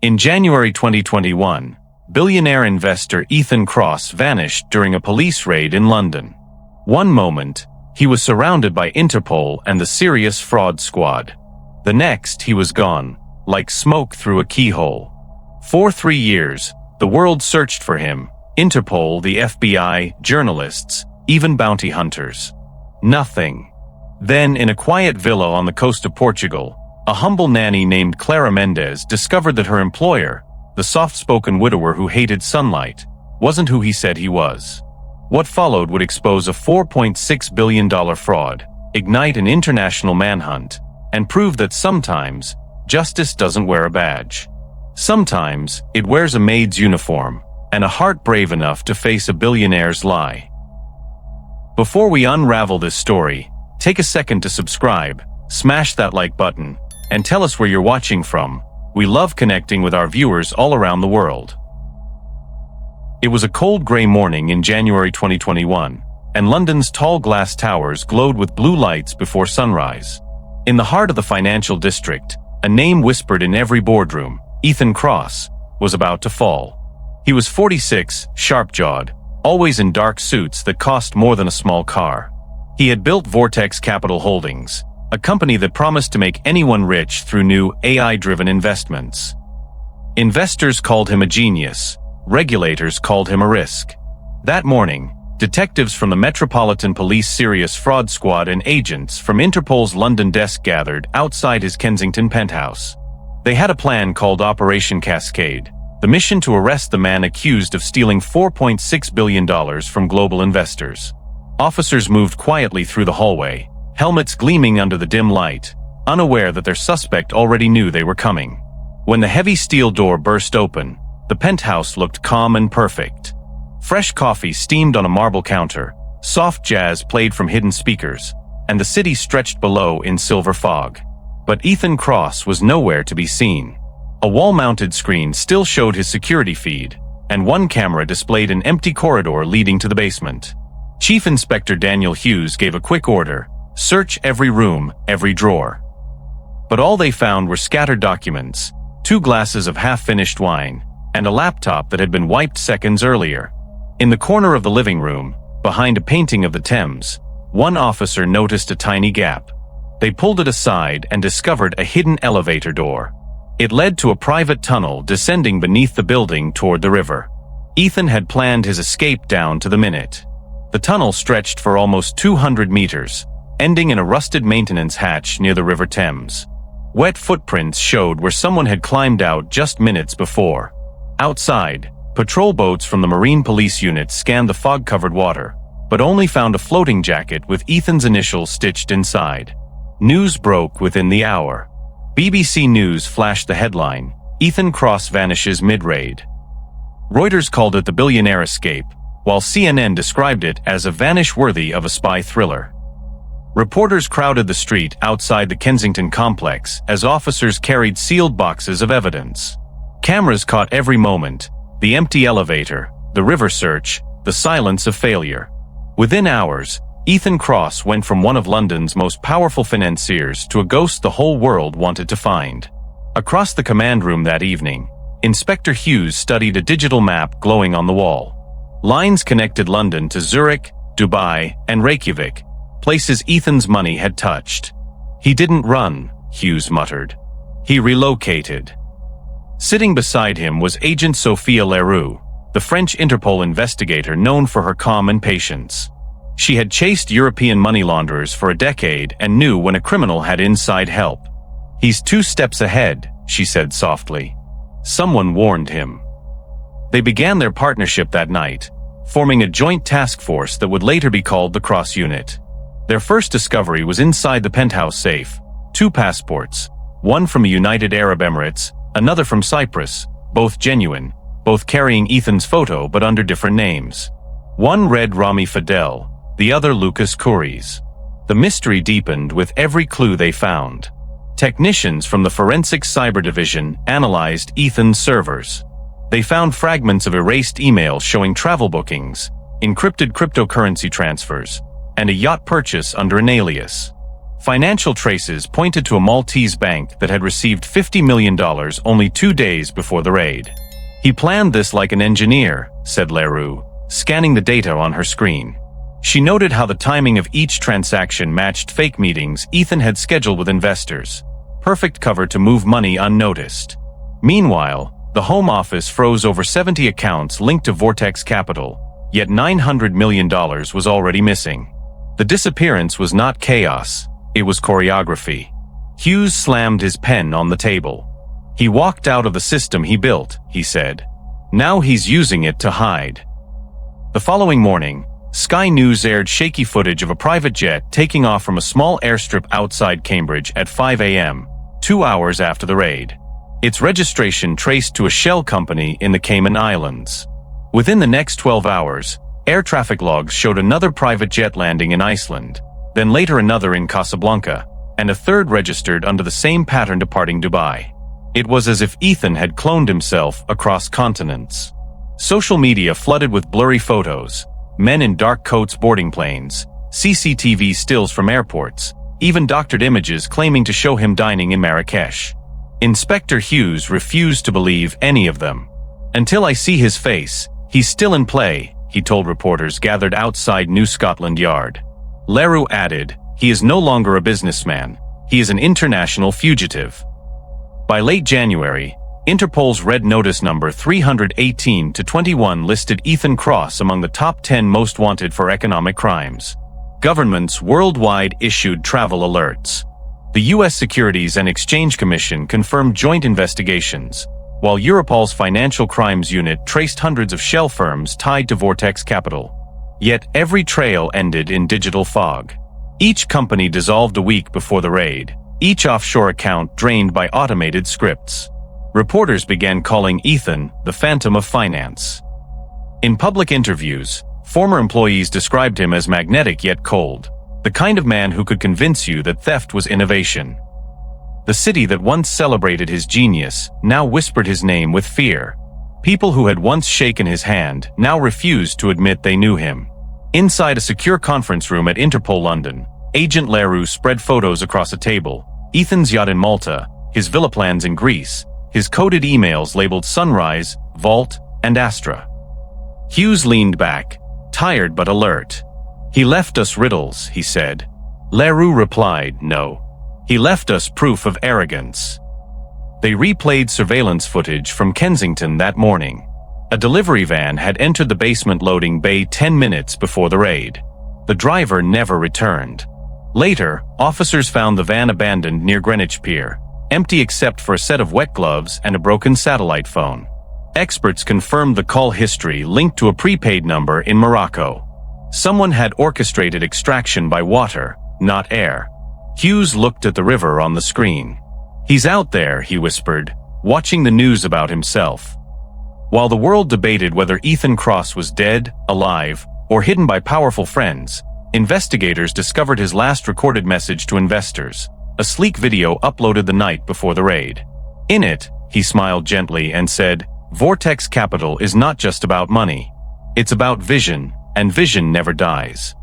In January 2021, billionaire investor Ethan Cross vanished during a police raid in London. One moment, he was surrounded by Interpol and the Serious Fraud Squad. The next, he was gone, like smoke through a keyhole. For 3 years, the world searched for him. Interpol, the FBI, journalists, even bounty hunters. Nothing. Then, in a quiet villa on the coast of Portugal, a humble nanny named Clara Mendez discovered that her employer, the soft-spoken widower who hated sunlight, wasn't who he said he was. What followed would expose a $4.6 billion fraud, ignite an international manhunt, and prove that sometimes, justice doesn't wear a badge. Sometimes, it wears a maid's uniform, and a heart brave enough to face a billionaire's lie. Before we unravel this story, take a second to subscribe, smash that like button, and tell us where you're watching from. We love connecting with our viewers all around the world. It was a cold gray morning in January 2021, and London's tall glass towers glowed with blue lights before sunrise. In the heart of the financial district, a name whispered in every boardroom, Ethan Cross, was about to fall. He was 46, sharp-jawed, always in dark suits that cost more than a small car. He had built Vortex Capital Holdings, a company that promised to make anyone rich through new AI-driven investments. Investors called him a genius. Regulators called him a risk. That morning, detectives from the Metropolitan Police Serious Fraud Squad and agents from Interpol's London desk gathered outside his Kensington penthouse. They had a plan called Operation Cascade, the mission to arrest the man accused of stealing $4.6 billion from global investors. Officers moved quietly through the hallway, helmets gleaming under the dim light, unaware that their suspect already knew they were coming. When the heavy steel door burst open, the penthouse looked calm and perfect. Fresh coffee steamed on a marble counter, soft jazz played from hidden speakers, and the city stretched below in silver fog. But Ethan Cross was nowhere to be seen. A wall-mounted screen still showed his security feed, and one camera displayed an empty corridor leading to the basement. Chief Inspector Daniel Hughes gave a quick order: search every room, every drawer. But all they found were scattered documents, 2 glasses of half-finished wine, and a laptop that had been wiped seconds earlier. In the corner of the living room, behind a painting of the Thames, one officer noticed a tiny gap. They pulled it aside and discovered a hidden elevator door. It led to a private tunnel descending beneath the building toward the river. Ethan had planned his escape down to the minute. The tunnel stretched for almost 200 meters, ending in a rusted maintenance hatch near the River Thames. Wet footprints showed where someone had climbed out just minutes before. Outside, patrol boats from the Marine Police unit scanned the fog-covered water, but only found a floating jacket with Ethan's initials stitched inside. News broke within the hour. BBC News flashed the headline, "Ethan Cross vanishes mid-raid." Reuters called it the billionaire escape, while CNN described it as a vanish worthy of a spy thriller. Reporters crowded the street outside the Kensington complex as officers carried sealed boxes of evidence. Cameras caught every moment: the empty elevator, the river search, the silence of failure. Within hours, Ethan Cross went from one of London's most powerful financiers to a ghost the whole world wanted to find. Across the command room that evening, Inspector Hughes studied a digital map glowing on the wall. Lines connected London to Zurich, Dubai, and Reykjavik, places Ethan's money had touched. He didn't run, Hughes muttered. He relocated. Sitting beside him was Agent Sophia Leroux, the French Interpol investigator known for her calm and patience. She had chased European money launderers for a decade and knew when a criminal had inside help. "He's 2 steps ahead," she said softly. Someone warned him. They began their partnership that night, forming a joint task force that would later be called the Cross Unit. Their first discovery was inside the penthouse safe: 2 passports, one from the United Arab Emirates, another from Cyprus, both genuine, both carrying Ethan's photo but under different names. One read Rami Fidel, the other Lucas Couries. The mystery deepened with every clue they found. Technicians from the Forensic Cyber Division analyzed Ethan's servers. They found fragments of erased emails showing travel bookings, encrypted cryptocurrency transfers, and a yacht purchase under an alias. Financial traces pointed to a Maltese bank that had received $50 million only 2 days before the raid. "He planned this like an engineer," said Leroux, scanning the data on her screen. She noted how the timing of each transaction matched fake meetings Ethan had scheduled with investors. Perfect cover to move money unnoticed. Meanwhile, the Home Office froze over 70 accounts linked to Vortex Capital, yet $900 million was already missing. The disappearance was not chaos, it was choreography. Hughes slammed his pen on the table. "He walked out of the system he built," he said. "Now he's using it to hide." The following morning, Sky News aired shaky footage of a private jet taking off from a small airstrip outside Cambridge at 5 a.m., 2 hours after the raid. Its registration traced to a shell company in the Cayman Islands. Within the next 12 hours, air traffic logs showed another private jet landing in Iceland, then later another in Casablanca, and a third registered under the same pattern departing Dubai. It was as if Ethan had cloned himself across continents. Social media flooded with blurry photos, men in dark coats boarding planes, CCTV stills from airports, even doctored images claiming to show him dining in Marrakesh. Inspector Hughes refused to believe any of them. "Until I see his face, he's still in play," he told reporters gathered outside New Scotland Yard. Leroux added, "He is no longer a businessman. He is an international fugitive." By late January, Interpol's Red Notice number 318-21 listed Ethan Cross among the top 10 most wanted for economic crimes. Governments worldwide issued travel alerts. The U.S. Securities and Exchange Commission confirmed joint investigations, while Europol's Financial Crimes Unit traced hundreds of shell firms tied to Vortex Capital. Yet every trail ended in digital fog. Each company dissolved a week before the raid, each offshore account drained by automated scripts. Reporters began calling Ethan the Phantom of Finance. In public interviews, former employees described him as magnetic yet cold, the kind of man who could convince you that theft was innovation. The city that once celebrated his genius now whispered his name with fear. People who had once shaken his hand now refused to admit they knew him. Inside a secure conference room at Interpol London, Agent Leroux spread photos across a table: Ethan's yacht in Malta, his villa plans in Greece, his coded emails labeled Sunrise, Vault, and Astra. Hughes leaned back, tired but alert. "He left us riddles," he said. Leroux replied, "No. He left us proof of arrogance." They replayed surveillance footage from Kensington that morning. A delivery van had entered the basement loading bay 10 minutes before the raid. The driver never returned. Later, officers found the van abandoned near Greenwich Pier, empty except for a set of wet gloves and a broken satellite phone. Experts confirmed the call history linked to a prepaid number in Morocco. Someone had orchestrated extraction by water, not air. Hughes looked at the river on the screen. "He's out there," he whispered, watching the news about himself. While the world debated whether Ethan Cross was dead, alive, or hidden by powerful friends, investigators discovered his last recorded message to investors, a sleek video uploaded the night before the raid. In it, he smiled gently and said, "Vortex Capital is not just about money. It's about vision, and vision never dies."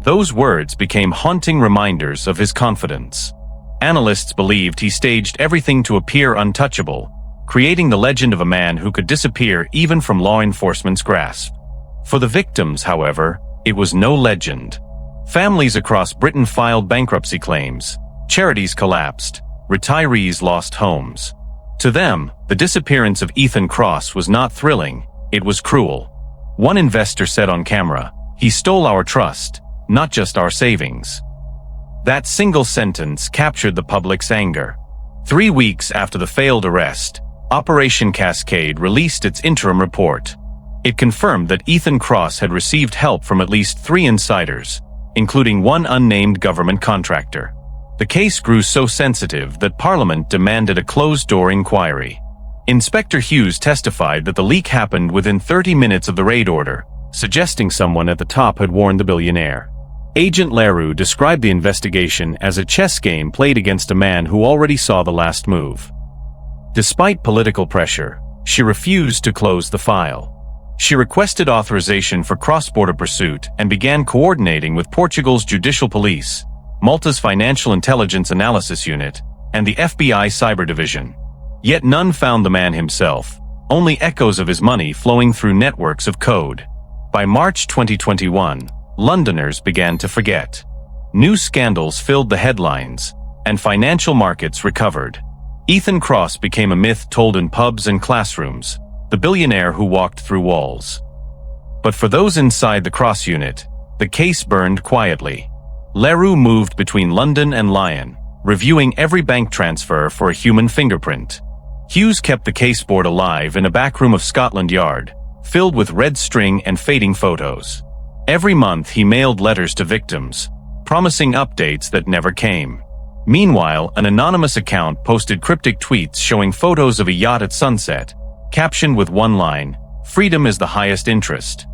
Those words became haunting reminders of his confidence. Analysts believed he staged everything to appear untouchable, creating the legend of a man who could disappear even from law enforcement's grasp. For the victims, however, it was no legend. Families across Britain filed bankruptcy claims, charities collapsed, retirees lost homes. To them, the disappearance of Ethan Cross was not thrilling, it was cruel. One investor said on camera, "He stole our trust, not just our savings." That single sentence captured the public's anger. 3 weeks after the failed arrest, Operation Cascade released its interim report. It confirmed that Ethan Cross had received help from at least 3 insiders, including one unnamed government contractor. The case grew so sensitive that Parliament demanded a closed-door inquiry. Inspector Hughes testified that the leak happened within 30 minutes of the raid order, suggesting someone at the top had warned the billionaire. Agent Leroux described the investigation as a chess game played against a man who already saw the last move. Despite political pressure, she refused to close the file. She requested authorization for cross-border pursuit and began coordinating with Portugal's judicial police, Malta's Financial Intelligence Analysis Unit, and the FBI Cyber Division. Yet none found the man himself, only echoes of his money flowing through networks of code. By March 2021, Londoners began to forget. New scandals filled the headlines, and financial markets recovered. Ethan Cross became a myth told in pubs and classrooms, the billionaire who walked through walls. But for those inside the Cross unit, the case burned quietly. Leroux moved between London and Lyon, reviewing every bank transfer for a human fingerprint. Hughes kept the case board alive in a back room of Scotland Yard, filled with red string and fading photos. Every month he mailed letters to victims, promising updates that never came. Meanwhile, an anonymous account posted cryptic tweets showing photos of a yacht at sunset, captioned with one line, "Freedom is the highest interest."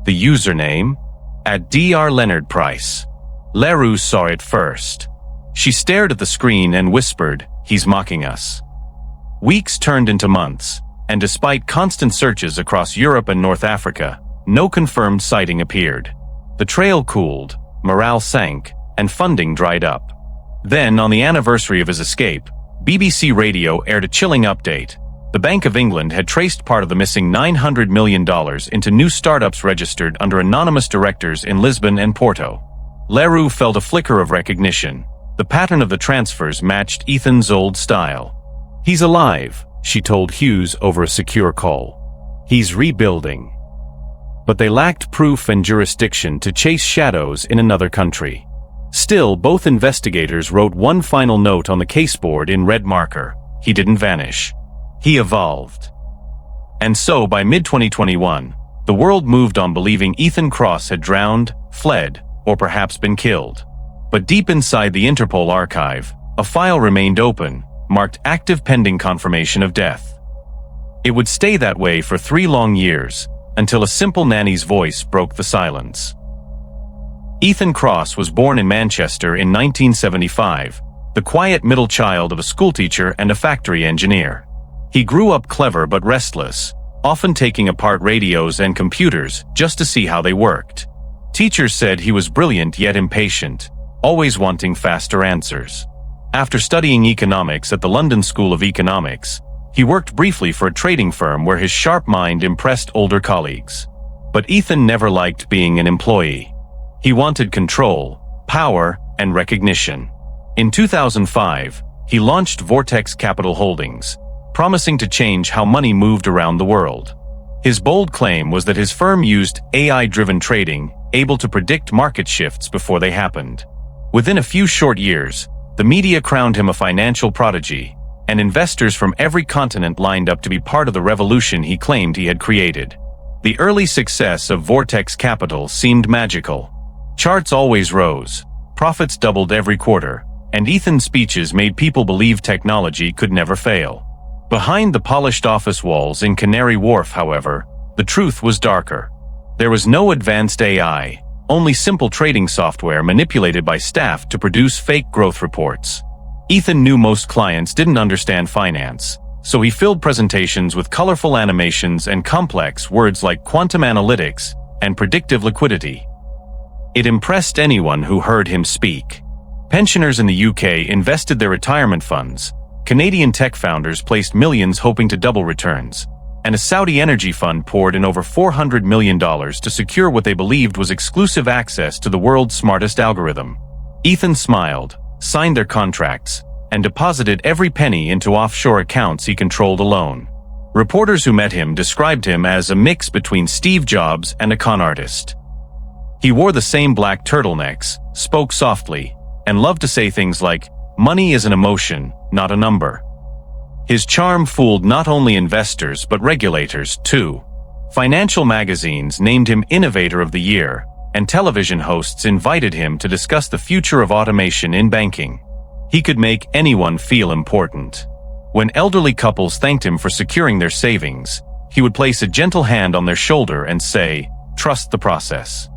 The username? @Dr. Leonard Price. Leroux saw it first. She stared at the screen and whispered, "He's mocking us." Weeks turned into months, and despite constant searches across Europe and North Africa, no confirmed sighting appeared. The trail cooled, morale sank, and funding dried up. Then, on the anniversary of his escape, BBC Radio aired a chilling update. The Bank of England had traced part of the missing $900 million into new startups registered under anonymous directors in Lisbon and Porto. Leroux felt a flicker of recognition. The pattern of the transfers matched Ethan's old style. "He's alive," she told Hughes over a secure call. "He's rebuilding." But they lacked proof and jurisdiction to chase shadows in another country. Still, both investigators wrote one final note on the caseboard in red marker. He didn't vanish. He evolved. And so, by mid-2021, the world moved on believing Ethan Cross had drowned, fled, or perhaps been killed. But deep inside the Interpol archive, a file remained open, marked active pending confirmation of death. It would stay that way for 3 long years, until a simple nanny's voice broke the silence. Ethan Cross was born in Manchester in 1975, the quiet middle child of a schoolteacher and a factory engineer. He grew up clever but restless, often taking apart radios and computers just to see how they worked. Teachers said he was brilliant yet impatient, always wanting faster answers. After studying economics at the London School of Economics, he worked briefly for a trading firm where his sharp mind impressed older colleagues. But Ethan never liked being an employee. He wanted control, power, and recognition. In 2005, he launched Vortex Capital Holdings, promising to change how money moved around the world. His bold claim was that his firm used AI-driven trading, able to predict market shifts before they happened. Within a few short years, the media crowned him a financial prodigy, and investors from every continent lined up to be part of the revolution he claimed he had created. The early success of Vortex Capital seemed magical. Charts always rose, profits doubled every quarter, and Ethan's speeches made people believe technology could never fail. Behind the polished office walls in Canary Wharf, however, the truth was darker. There was no advanced AI, only simple trading software manipulated by staff to produce fake growth reports. Ethan knew most clients didn't understand finance, so he filled presentations with colorful animations and complex words like quantum analytics and predictive liquidity. It impressed anyone who heard him speak. Pensioners in the UK invested their retirement funds, Canadian tech founders placed millions hoping to double returns, and a Saudi energy fund poured in over $400 million to secure what they believed was exclusive access to the world's smartest algorithm. Ethan smiled, signed their contracts, and deposited every penny into offshore accounts he controlled alone. Reporters who met him described him as a mix between Steve Jobs and a con artist. He wore the same black turtlenecks, spoke softly, and loved to say things like, "Money is an emotion, not a number." His charm fooled not only investors but regulators, too. Financial magazines named him Innovator of the Year, and television hosts invited him to discuss the future of automation in banking. He could make anyone feel important. When elderly couples thanked him for securing their savings, he would place a gentle hand on their shoulder and say, "Trust the process."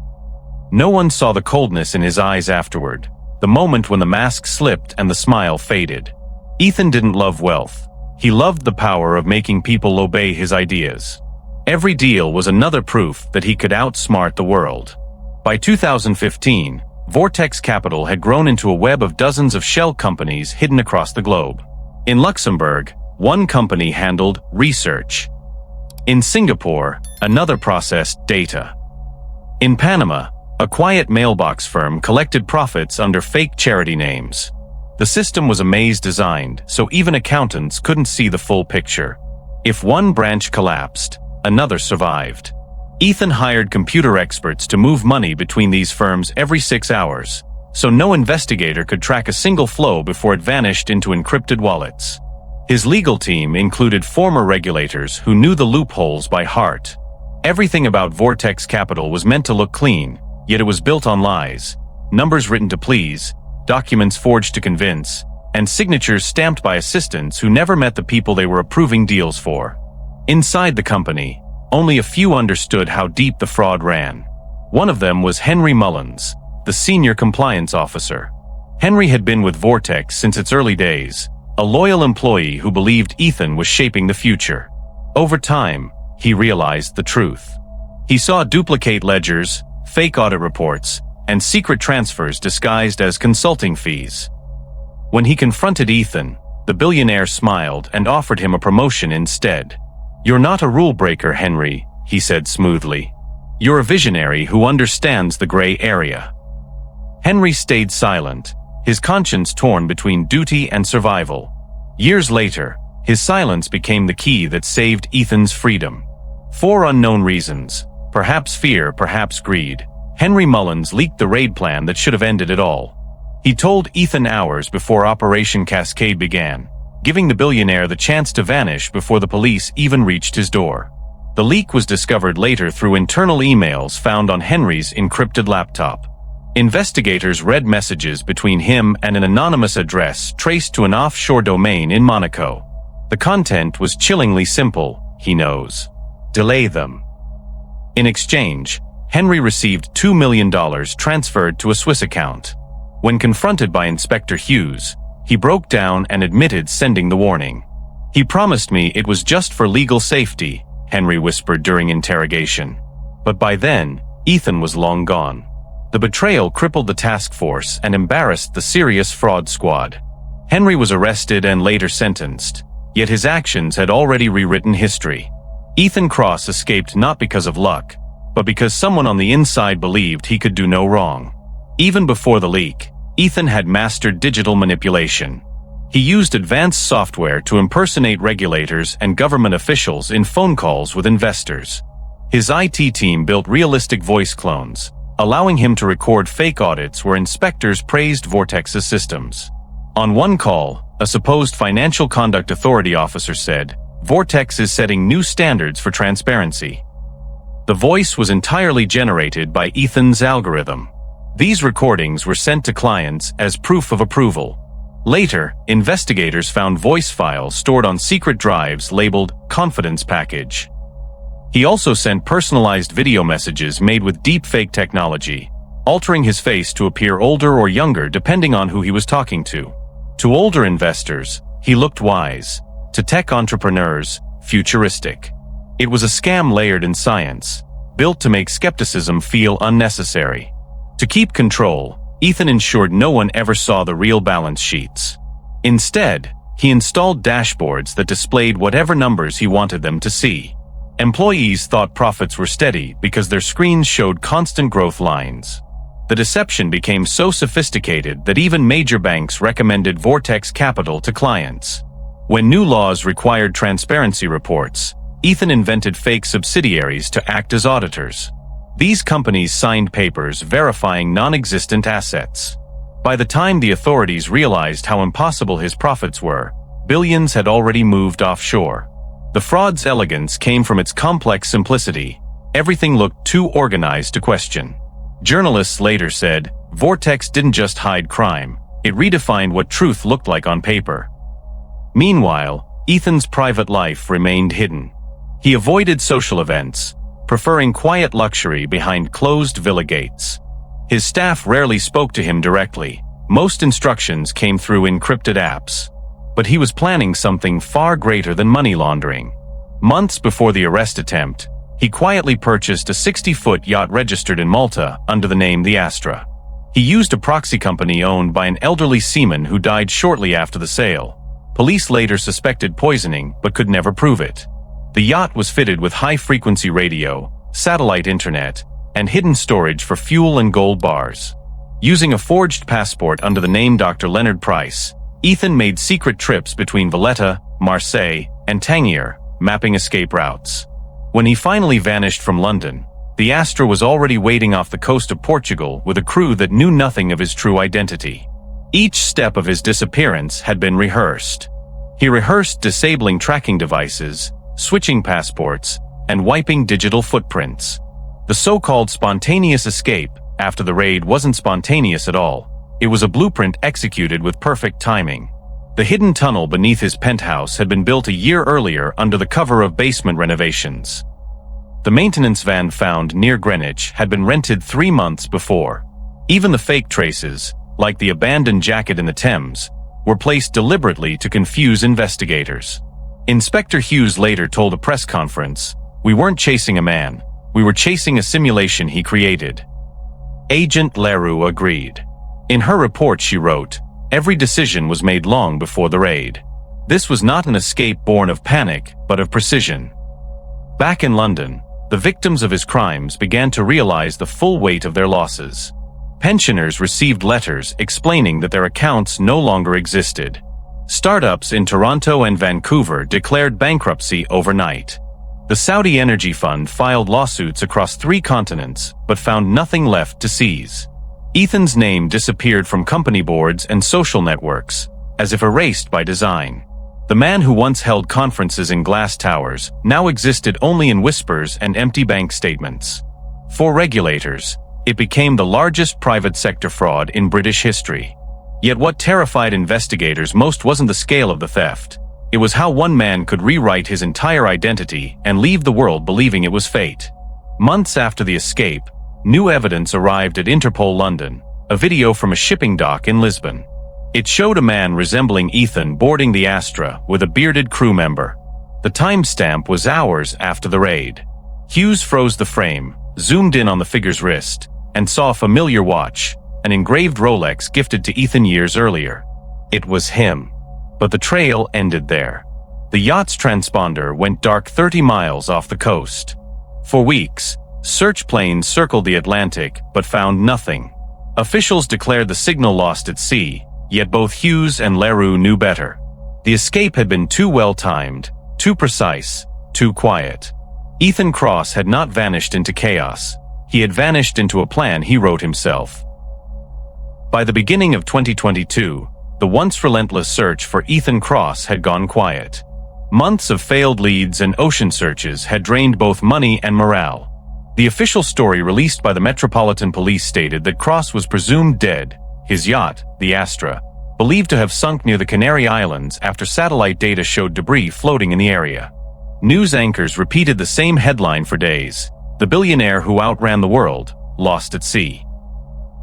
No one saw the coldness in his eyes afterward, the moment when the mask slipped and the smile faded. Ethan didn't love wealth. He loved the power of making people obey his ideas. Every deal was another proof that he could outsmart the world. By 2015, Vortex Capital had grown into a web of dozens of shell companies hidden across the globe. In Luxembourg, one company handled research. In Singapore, another processed data. In Panama, a quiet mailbox firm collected profits under fake charity names. The system was a maze designed, so even accountants couldn't see the full picture. If one branch collapsed, another survived. Ethan hired computer experts to move money between these firms every 6 hours, so no investigator could track a single flow before it vanished into encrypted wallets. His legal team included former regulators who knew the loopholes by heart. Everything about Vortex Capital was meant to look clean, yet it was built on lies, numbers written to please, documents forged to convince, and signatures stamped by assistants who never met the people they were approving deals for. Inside the company, only a few understood how deep the fraud ran. One of them was Henry Mullins, the senior compliance officer. Henry had been with Vortex since its early days, a loyal employee who believed Ethan was shaping the future. Over time, he realized the truth. He saw duplicate ledgers, fake audit reports, and secret transfers disguised as consulting fees. When he confronted Ethan, the billionaire smiled and offered him a promotion instead. "You're not a rule breaker, Henry," he said smoothly. "You're a visionary who understands the gray area." Henry stayed silent, his conscience torn between duty and survival. Years later, his silence became the key that saved Ethan's freedom. For unknown reasons, perhaps fear, perhaps greed, Henry Mullins leaked the raid plan that should have ended it all. He told Ethan hours before Operation Cascade began, giving the billionaire the chance to vanish before the police even reached his door. The leak was discovered later through internal emails found on Henry's encrypted laptop. Investigators read messages between him and an anonymous address traced to an offshore domain in Monaco. The content was chillingly simple, he knows. Delay them. In exchange, Henry received $2 million transferred to a Swiss account. When confronted by Inspector Hughes, he broke down and admitted sending the warning. "He promised me it was just for legal safety," Henry whispered during interrogation. But by then, Ethan was long gone. The betrayal crippled the task force and embarrassed the serious fraud squad. Henry was arrested and later sentenced, yet his actions had already rewritten history. Ethan Cross escaped not because of luck, but because someone on the inside believed he could do no wrong. Even before the leak, Ethan had mastered digital manipulation. He used advanced software to impersonate regulators and government officials in phone calls with investors. His IT team built realistic voice clones, allowing him to record fake audits where inspectors praised Vortex's systems. On one call, a supposed Financial Conduct Authority officer said, "Vortex is setting new standards for transparency." The voice was entirely generated by Ethan's algorithm. These recordings were sent to clients as proof of approval. Later, investigators found voice files stored on secret drives labeled confidence package. He also sent personalized video messages made with deepfake technology, altering his face to appear older or younger depending on who he was talking to. To older investors, he looked wise. To tech entrepreneurs, futuristic. It was a scam layered in science, built to make skepticism feel unnecessary. To keep control, Ethan ensured no one ever saw the real balance sheets. Instead, he installed dashboards that displayed whatever numbers he wanted them to see. Employees thought profits were steady because their screens showed constant growth lines. The deception became so sophisticated that even major banks recommended Vortex Capital to clients. When new laws required transparency reports, Ethan invented fake subsidiaries to act as auditors. These companies signed papers verifying non-existent assets. By the time the authorities realized how impossible his profits were, billions had already moved offshore. The fraud's elegance came from its complex simplicity. Everything looked too organized to question. Journalists later said, Vortex didn't just hide crime, it redefined what truth looked like on paper. Meanwhile, Ethan's private life remained hidden. He avoided social events, preferring quiet luxury behind closed villa gates. His staff rarely spoke to him directly. Most instructions came through encrypted apps. But he was planning something far greater than money laundering. Months before the arrest attempt, he quietly purchased a 60-foot yacht registered in Malta under the name the Astra. He used a proxy company owned by an elderly seaman who died shortly after the sale. Police later suspected poisoning but could never prove it. The yacht was fitted with high-frequency radio, satellite internet, and hidden storage for fuel and gold bars. Using a forged passport under the name Dr. Leonard Price, Ethan made secret trips between Valletta, Marseille, and Tangier, mapping escape routes. When he finally vanished from London, the Astra was already waiting off the coast of Portugal with a crew that knew nothing of his true identity. Each step of his disappearance had been rehearsed. He rehearsed disabling tracking devices, switching passports, and wiping digital footprints. The so-called spontaneous escape after the raid wasn't spontaneous at all. It was a blueprint executed with perfect timing. The hidden tunnel beneath his penthouse had been built a year earlier under the cover of basement renovations. The maintenance van found near Greenwich had been rented 3 months before. Even the fake traces, like the abandoned jacket in the Thames, were placed deliberately to confuse investigators. Inspector Hughes later told a press conference, "We weren't chasing a man. We were chasing a simulation he created." Agent Leroux agreed. In her report she wrote, "Every decision was made long before the raid. This was not an escape born of panic, but of precision." Back in London, the victims of his crimes began to realize the full weight of their losses. Pensioners received letters explaining that their accounts no longer existed. Startups in Toronto and Vancouver declared bankruptcy overnight. The Saudi Energy Fund filed lawsuits across 3 continents, but found nothing left to seize. Ethan's name disappeared from company boards and social networks, as if erased by design. The man who once held conferences in glass towers now existed only in whispers and empty bank statements. For regulators, it became the largest private sector fraud in British history. Yet what terrified investigators most wasn't the scale of the theft. It was how one man could rewrite his entire identity and leave the world believing it was fate. Months after the escape, new evidence arrived at Interpol London, a video from a shipping dock in Lisbon. It showed a man resembling Ethan boarding the Astra with a bearded crew member. The timestamp was hours after the raid. Hughes froze the frame, zoomed in on the figure's wrist, and saw a familiar watch, an engraved Rolex gifted to Ethan years earlier. It was him. But the trail ended there. The yacht's transponder went dark 30 miles off the coast. For weeks, search planes circled the Atlantic but found nothing. Officials declared the signal lost at sea, yet both Hughes and Leroux knew better. The escape had been too well-timed, too precise, too quiet. Ethan Cross had not vanished into chaos. He had vanished into a plan he wrote himself. By the beginning of 2022, the once relentless search for Ethan Cross had gone quiet. Months of failed leads and ocean searches had drained both money and morale. The official story released by the Metropolitan Police stated that Cross was presumed dead, his yacht, the Astra, believed to have sunk near the Canary Islands after satellite data showed debris floating in the area. News anchors repeated the same headline for days: "The billionaire who outran the world, lost at sea."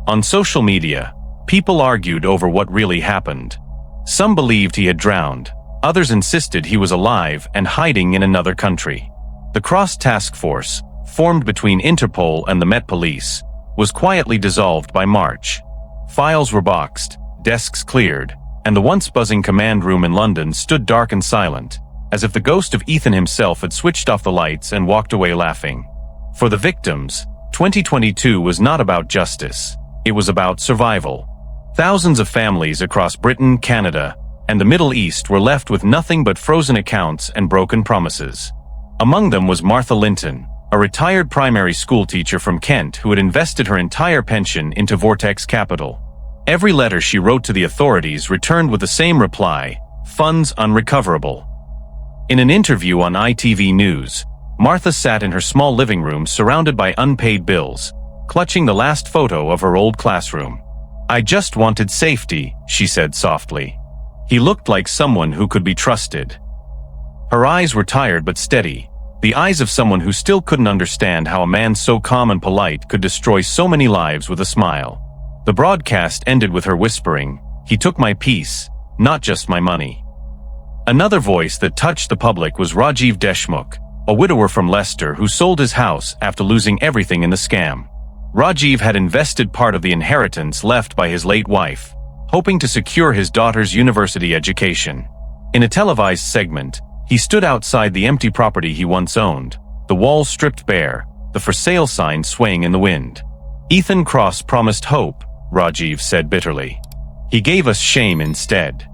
On social media, people argued over what really happened. Some believed he had drowned. Others insisted he was alive and hiding in another country. The Cross Task Force, formed between Interpol and the Met Police, was quietly dissolved by March. Files were boxed, desks cleared, and the once buzzing command room in London stood dark and silent, as if the ghost of Ethan himself had switched off the lights and walked away laughing. For the victims, 2022 was not about justice. It was about survival. Thousands of families across Britain, Canada, and the Middle East were left with nothing but frozen accounts and broken promises. Among them was Martha Linton, a retired primary school teacher from Kent who had invested her entire pension into Vortex Capital. Every letter she wrote to the authorities returned with the same reply: funds unrecoverable. In an interview on ITV News, Martha sat in her small living room surrounded by unpaid bills, clutching the last photo of her old classroom. "I just wanted safety," she said softly. He looked like someone who could be trusted. Her eyes were tired but steady, the eyes of someone who still couldn't understand how a man so calm and polite could destroy so many lives with a smile. The broadcast ended with her whispering, "He took my peace, not just my money." Another voice that touched the public was Rajiv Deshmukh, a widower from Leicester who sold his house after losing everything in the scam. Rajiv had invested part of the inheritance left by his late wife, hoping to secure his daughter's university education. In a televised segment, he stood outside the empty property he once owned, the walls stripped bare, the for sale sign swaying in the wind. "Ethan Cross promised hope," Rajiv said bitterly. "He gave us shame instead."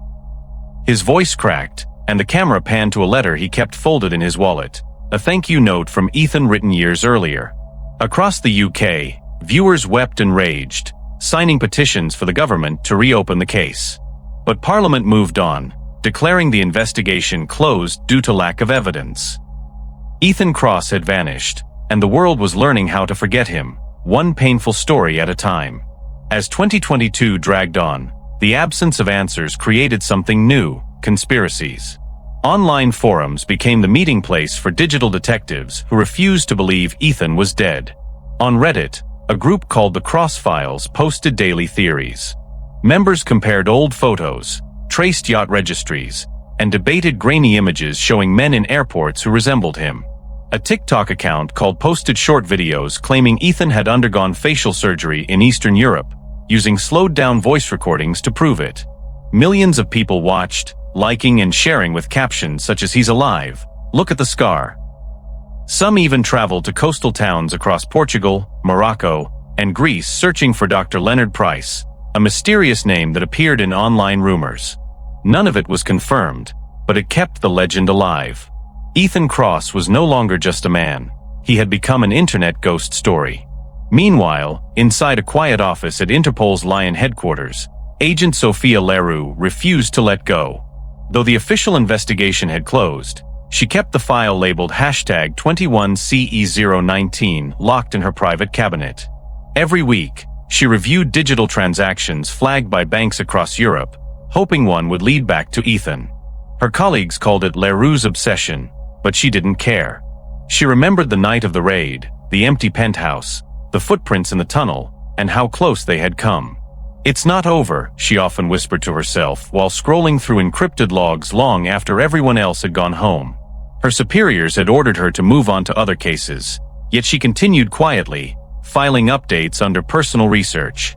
His voice cracked, and the camera panned to a letter he kept folded in his wallet, a thank you note from Ethan written years earlier. Across the UK, viewers wept and raged, signing petitions for the government to reopen the case. But Parliament moved on, declaring the investigation closed due to lack of evidence. Ethan Cross had vanished, and the world was learning how to forget him, one painful story at a time. As 2022 dragged on, the absence of answers created something new: conspiracies. Online forums became the meeting place for digital detectives who refused to believe Ethan was dead. On Reddit, a group called the Cross Files posted daily theories. Members compared old photos, traced yacht registries, and debated grainy images showing men in airports who resembled him. A TikTok account called posted short videos claiming Ethan had undergone facial surgery in Eastern Europe, using slowed-down voice recordings to prove it. Millions of people watched, liking and sharing with captions such as "He's alive, look at the scar." Some even traveled to coastal towns across Portugal, Morocco, and Greece searching for Dr. Leonard Price, a mysterious name that appeared in online rumors. None of it was confirmed, but it kept the legend alive. Ethan Cross was no longer just a man. He had become an internet ghost story. Meanwhile, inside a quiet office at Interpol's Lyon headquarters, Agent Sophia Leroux refused to let go. Though the official investigation had closed, she kept the file labeled #21CE019 locked in her private cabinet. Every week, she reviewed digital transactions flagged by banks across Europe, hoping one would lead back to Ethan. Her colleagues called it Leroux's obsession, but she didn't care. She remembered the night of the raid, the empty penthouse, the footprints in the tunnel, and how close they had come. "It's not over," she often whispered to herself while scrolling through encrypted logs long after everyone else had gone home. Her superiors had ordered her to move on to other cases, yet she continued quietly, filing updates under personal research.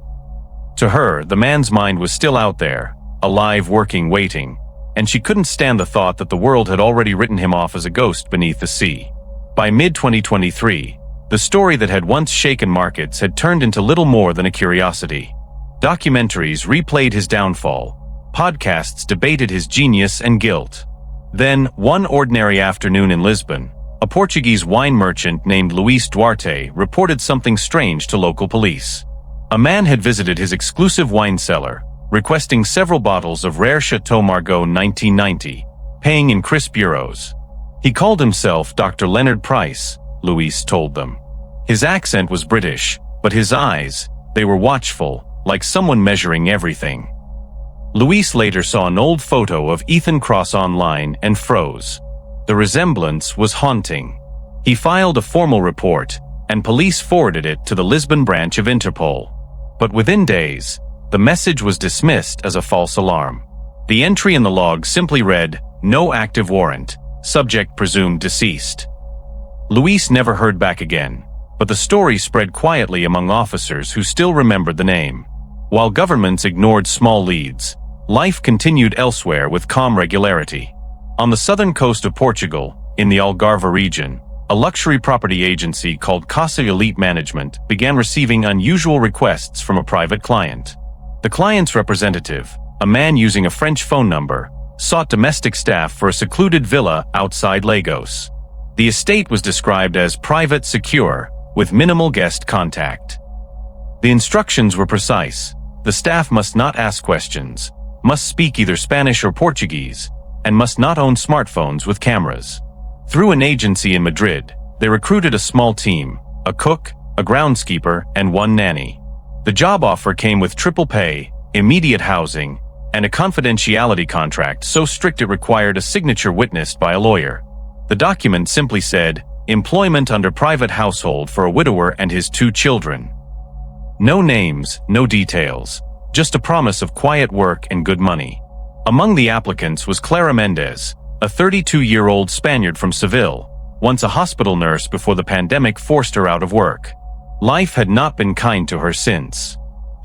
To her, the man's mind was still out there, alive, working, waiting, and she couldn't stand the thought that the world had already written him off as a ghost beneath the sea. By mid-2023, the story that had once shaken markets had turned into little more than a curiosity. Documentaries replayed his downfall. Podcasts debated his genius and guilt. Then, one ordinary afternoon in Lisbon, a Portuguese wine merchant named Luís Duarte reported something strange to local police. A man had visited his exclusive wine cellar, requesting several bottles of rare Chateau Margaux 1990, paying in crisp euros. He called himself Dr. Leonard Price, Luís told them. His accent was British, but his eyes, they were watchful, like someone measuring everything. Luís later saw an old photo of Ethan Cross online and froze. The resemblance was haunting. He filed a formal report, and police forwarded it to the Lisbon branch of Interpol. But within days, the message was dismissed as a false alarm. The entry in the log simply read, "No active warrant, subject presumed deceased." Luís never heard back again, but the story spread quietly among officers who still remembered the name. While governments ignored small leads, life continued elsewhere with calm regularity. On the southern coast of Portugal, in the Algarve region, a luxury property agency called Casa Elite Management began receiving unusual requests from a private client. The client's representative, a man using a French phone number, sought domestic staff for a secluded villa outside Lagos. The estate was described as private, secure, with minimal guest contact. The instructions were precise. The staff must not ask questions, must speak either Spanish or Portuguese, and must not own smartphones with cameras. Through an agency in Madrid, they recruited a small team, a cook, a groundskeeper, and one nanny. The job offer came with triple pay, immediate housing, and a confidentiality contract so strict it required a signature witnessed by a lawyer. The document simply said, "Employment under private household for a widower and his 2 children." No names, no details, just a promise of quiet work and good money. Among the applicants was Clara Mendez, a 32-year-old Spaniard from Seville, once a hospital nurse before the pandemic forced her out of work. Life had not been kind to her since.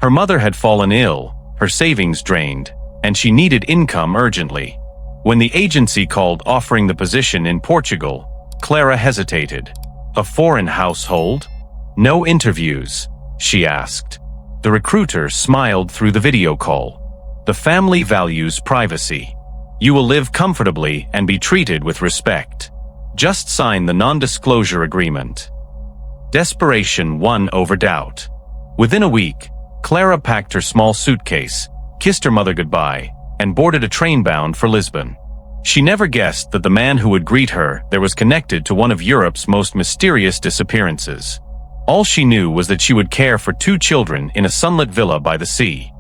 Her mother had fallen ill, her savings drained, and she needed income urgently. When the agency called offering the position in Portugal, Clara hesitated. A foreign household? No interviews, she asked. The recruiter smiled through the video call. The family values privacy. You will live comfortably and be treated with respect. Just sign the non-disclosure agreement. Desperation won over doubt. Within a week, Clara packed her small suitcase, kissed her mother goodbye, and boarded a train bound for Lisbon. She never guessed that the man who would greet her there was connected to one of Europe's most mysterious disappearances. All she knew was that she would care for 2 children in a sunlit villa by the sea.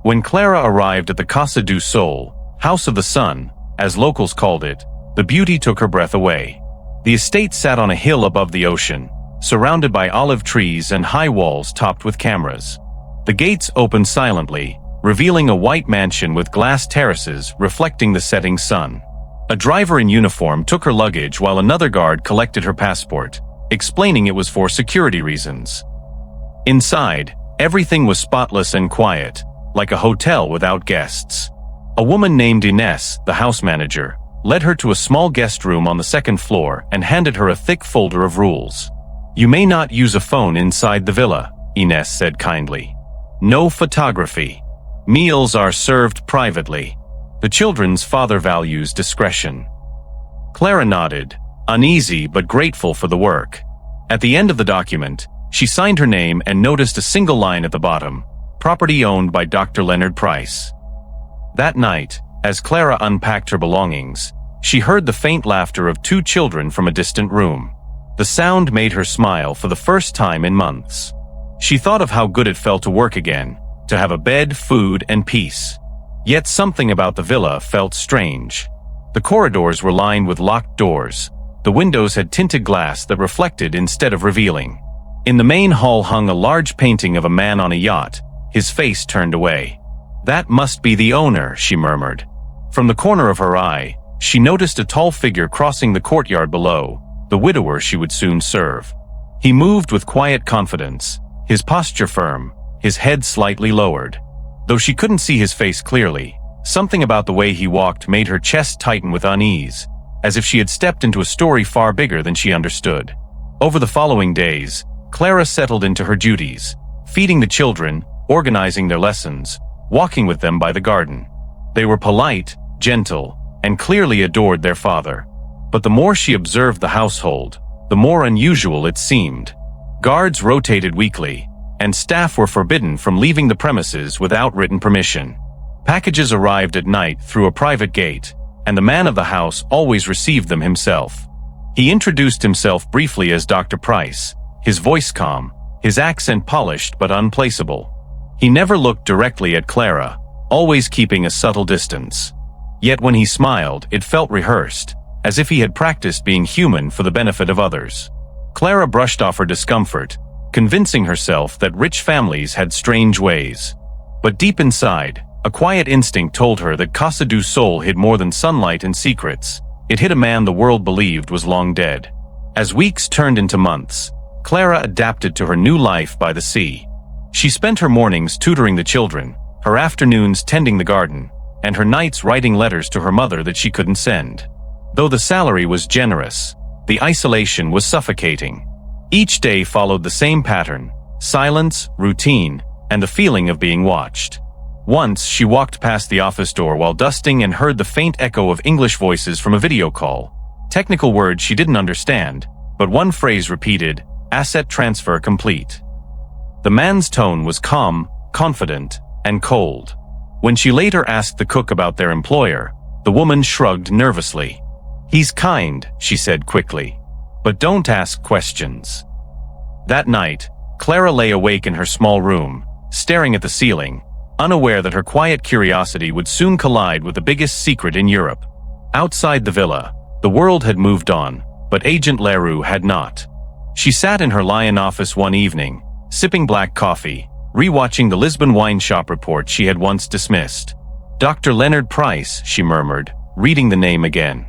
When Clara arrived at the Casa do Sol, House of the Sun, as locals called it, the beauty took her breath away. The estate sat on a hill above the ocean, surrounded by olive trees and high walls topped with cameras. The gates opened silently, revealing a white mansion with glass terraces reflecting the setting sun. A driver in uniform took her luggage while another guard collected her passport, explaining it was for security reasons. Inside, everything was spotless and quiet, like a hotel without guests. A woman named Ines, the house manager, led her to a small guest room on the 2nd floor and handed her a thick folder of rules. You may not use a phone inside the villa, Ines said kindly. No photography. Meals are served privately. The children's father values discretion. Clara nodded, uneasy but grateful for the work. At the end of the document, she signed her name and noticed a single line at the bottom, property owned by Dr. Leonard Price. That night, as Clara unpacked her belongings, she heard the faint laughter of 2 children from a distant room. The sound made her smile for the first time in months. She thought of how good it felt to work again, to have a bed, food, and peace. Yet something about the villa felt strange. The corridors were lined with locked doors. The windows had tinted glass that reflected instead of revealing. In the main hall hung a large painting of a man on a yacht, his face turned away. That must be the owner, she murmured. From the corner of her eye, she noticed a tall figure crossing the courtyard below, the widower she would soon serve. He moved with quiet confidence, his posture firm, his head slightly lowered. Though she couldn't see his face clearly, something about the way he walked made her chest tighten with unease, as if she had stepped into a story far bigger than she understood. Over the following days, Clara settled into her duties, feeding the children, organizing their lessons, walking with them by the garden. They were polite, gentle, and clearly adored their father. But the more she observed the household, the more unusual it seemed. Guards rotated weekly, and staff were forbidden from leaving the premises without written permission. Packages arrived at night through a private gate, and the man of the house always received them himself. He introduced himself briefly as Dr. Price, his voice calm, his accent polished but unplaceable. He never looked directly at Clara, always keeping a subtle distance. Yet when he smiled, it felt rehearsed, as if he had practiced being human for the benefit of others. Clara brushed off her discomfort, convincing herself that rich families had strange ways. But deep inside, a quiet instinct told her that Casa do Sol hid more than sunlight and secrets. It hid a man the world believed was long dead. As weeks turned into months, Clara adapted to her new life by the sea. She spent her mornings tutoring the children, her afternoons tending the garden, and her nights writing letters to her mother that she couldn't send. Though the salary was generous, the isolation was suffocating. Each day followed the same pattern: silence, routine, and the feeling of being watched. Once she walked past the office door while dusting and heard the faint echo of English voices from a video call. Technical words she didn't understand, but one phrase repeated, "Asset transfer complete." The man's tone was calm, confident, and cold. When she later asked the cook about their employer, the woman shrugged nervously. "He's kind," she said quickly, "but don't ask questions." That night, Clara lay awake in her small room, staring at the ceiling, unaware that her quiet curiosity would soon collide with the biggest secret in Europe. Outside the villa, the world had moved on, but Agent Leroux had not. She sat in her Lion office one evening, sipping black coffee, rewatching the Lisbon wine shop report she had once dismissed. "Dr. Leonard Price," she murmured, reading the name again.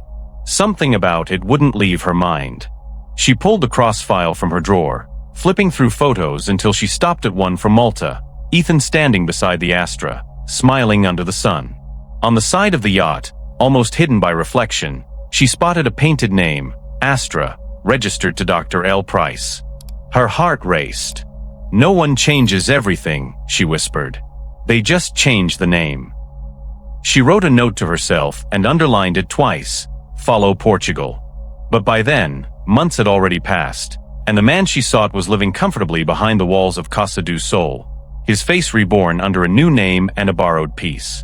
Something about it wouldn't leave her mind. She pulled the cross file from her drawer, flipping through photos until she stopped at one from Malta, Ethan standing beside the Astra, smiling under the sun. On the side of the yacht, almost hidden by reflection, she spotted a painted name, Astra, registered to Dr. L. Price. Her heart raced. "No one changes everything," she whispered. "They just change the name." She wrote a note to herself and underlined it twice, "Follow Portugal." But by then, months had already passed, and the man she sought was living comfortably behind the walls of Casa do Sol, his face reborn under a new name and a borrowed piece.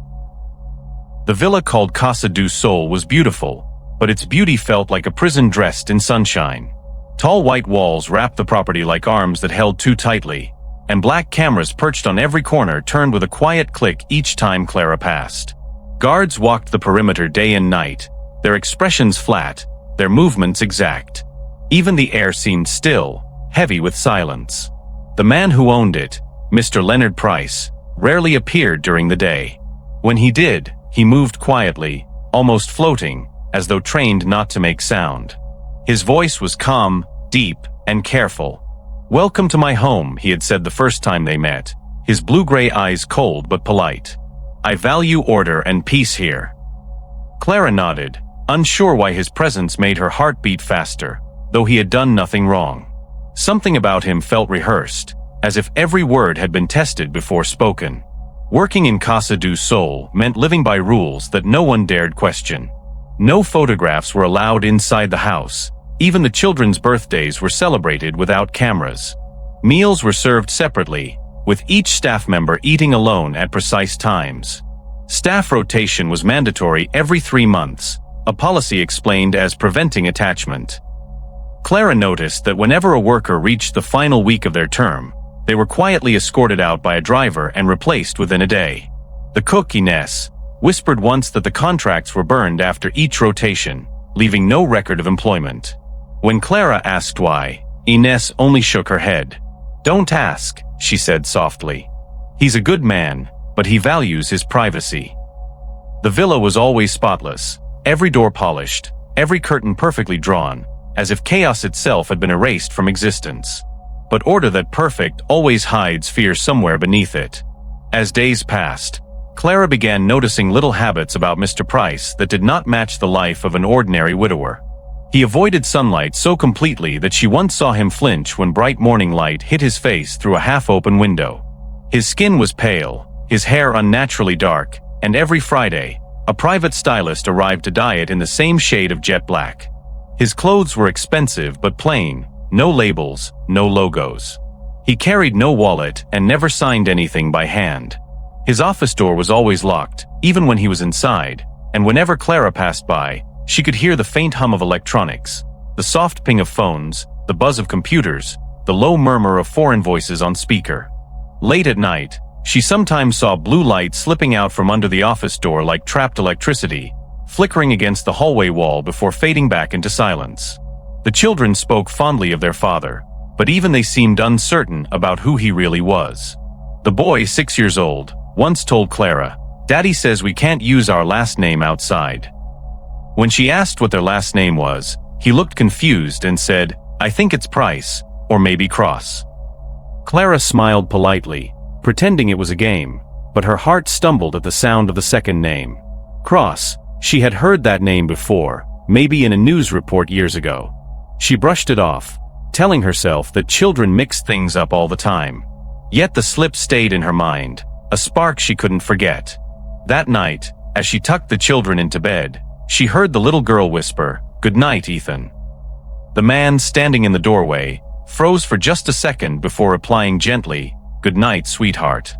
The villa called Casa do Sol was beautiful, but its beauty felt like a prison dressed in sunshine. Tall white walls wrapped the property like arms that held too tightly, and black cameras perched on every corner turned with a quiet click each time Clara passed. Guards walked the perimeter day and night, their expressions flat, their movements exact. Even the air seemed still, heavy with silence. The man who owned it, Mr. Leonard Price, rarely appeared during the day. When he did, he moved quietly, almost floating, as though trained not to make sound. His voice was calm, deep, and careful. "Welcome to my home," he had said the first time they met, his blue-gray eyes cold but polite. "I value order and peace here." Clara nodded, unsure why his presence made her heart beat faster, though he had done nothing wrong. Something about him felt rehearsed, as if every word had been tested before spoken. Working in Casa do Sol meant living by rules that no one dared question. No photographs were allowed inside the house. Even the children's birthdays were celebrated without cameras. Meals were served separately, with each staff member eating alone at precise times. Staff rotation was mandatory every 3 months, a policy explained as preventing attachment. Clara noticed that whenever a worker reached the final week of their term, they were quietly escorted out by a driver and replaced within a day. The cook, Ines, whispered once that the contracts were burned after each rotation, leaving no record of employment. When Clara asked why, Ines only shook her head. "Don't ask," she said softly. "He's a good man, but he values his privacy." The villa was always spotless, every door polished, every curtain perfectly drawn, as if chaos itself had been erased from existence. But order that perfect always hides fear somewhere beneath it. As days passed, Clara began noticing little habits about Mr. Price that did not match the life of an ordinary widower. He avoided sunlight so completely that she once saw him flinch when bright morning light hit his face through a half-open window. His skin was pale, his hair unnaturally dark, and every Friday, a private stylist arrived to dye it in the same shade of jet black. His clothes were expensive but plain, no labels, no logos. He carried no wallet and never signed anything by hand. His office door was always locked, even when he was inside, and whenever Clara passed by, she could hear the faint hum of electronics, the soft ping of phones, the buzz of computers, the low murmur of foreign voices on speaker. Late at night, she sometimes saw blue light slipping out from under the office door like trapped electricity, flickering against the hallway wall before fading back into silence. The children spoke fondly of their father, but even they seemed uncertain about who he really was. The boy, 6 years old, once told Clara, "Daddy says we can't use our last name outside." When she asked what their last name was, he looked confused and said, "I think it's Price, or maybe Cross." Clara smiled politely, pretending it was a game, but her heart stumbled at the sound of the second name. Cross. She had heard that name before, maybe in a news report years ago. She brushed it off, telling herself that children mix things up all the time. Yet the slip stayed in her mind, a spark she couldn't forget. That night, as she tucked the children into bed, she heard the little girl whisper, "Good night, Ethan." The man standing in the doorway froze for just a second before replying gently, "Good night, sweetheart."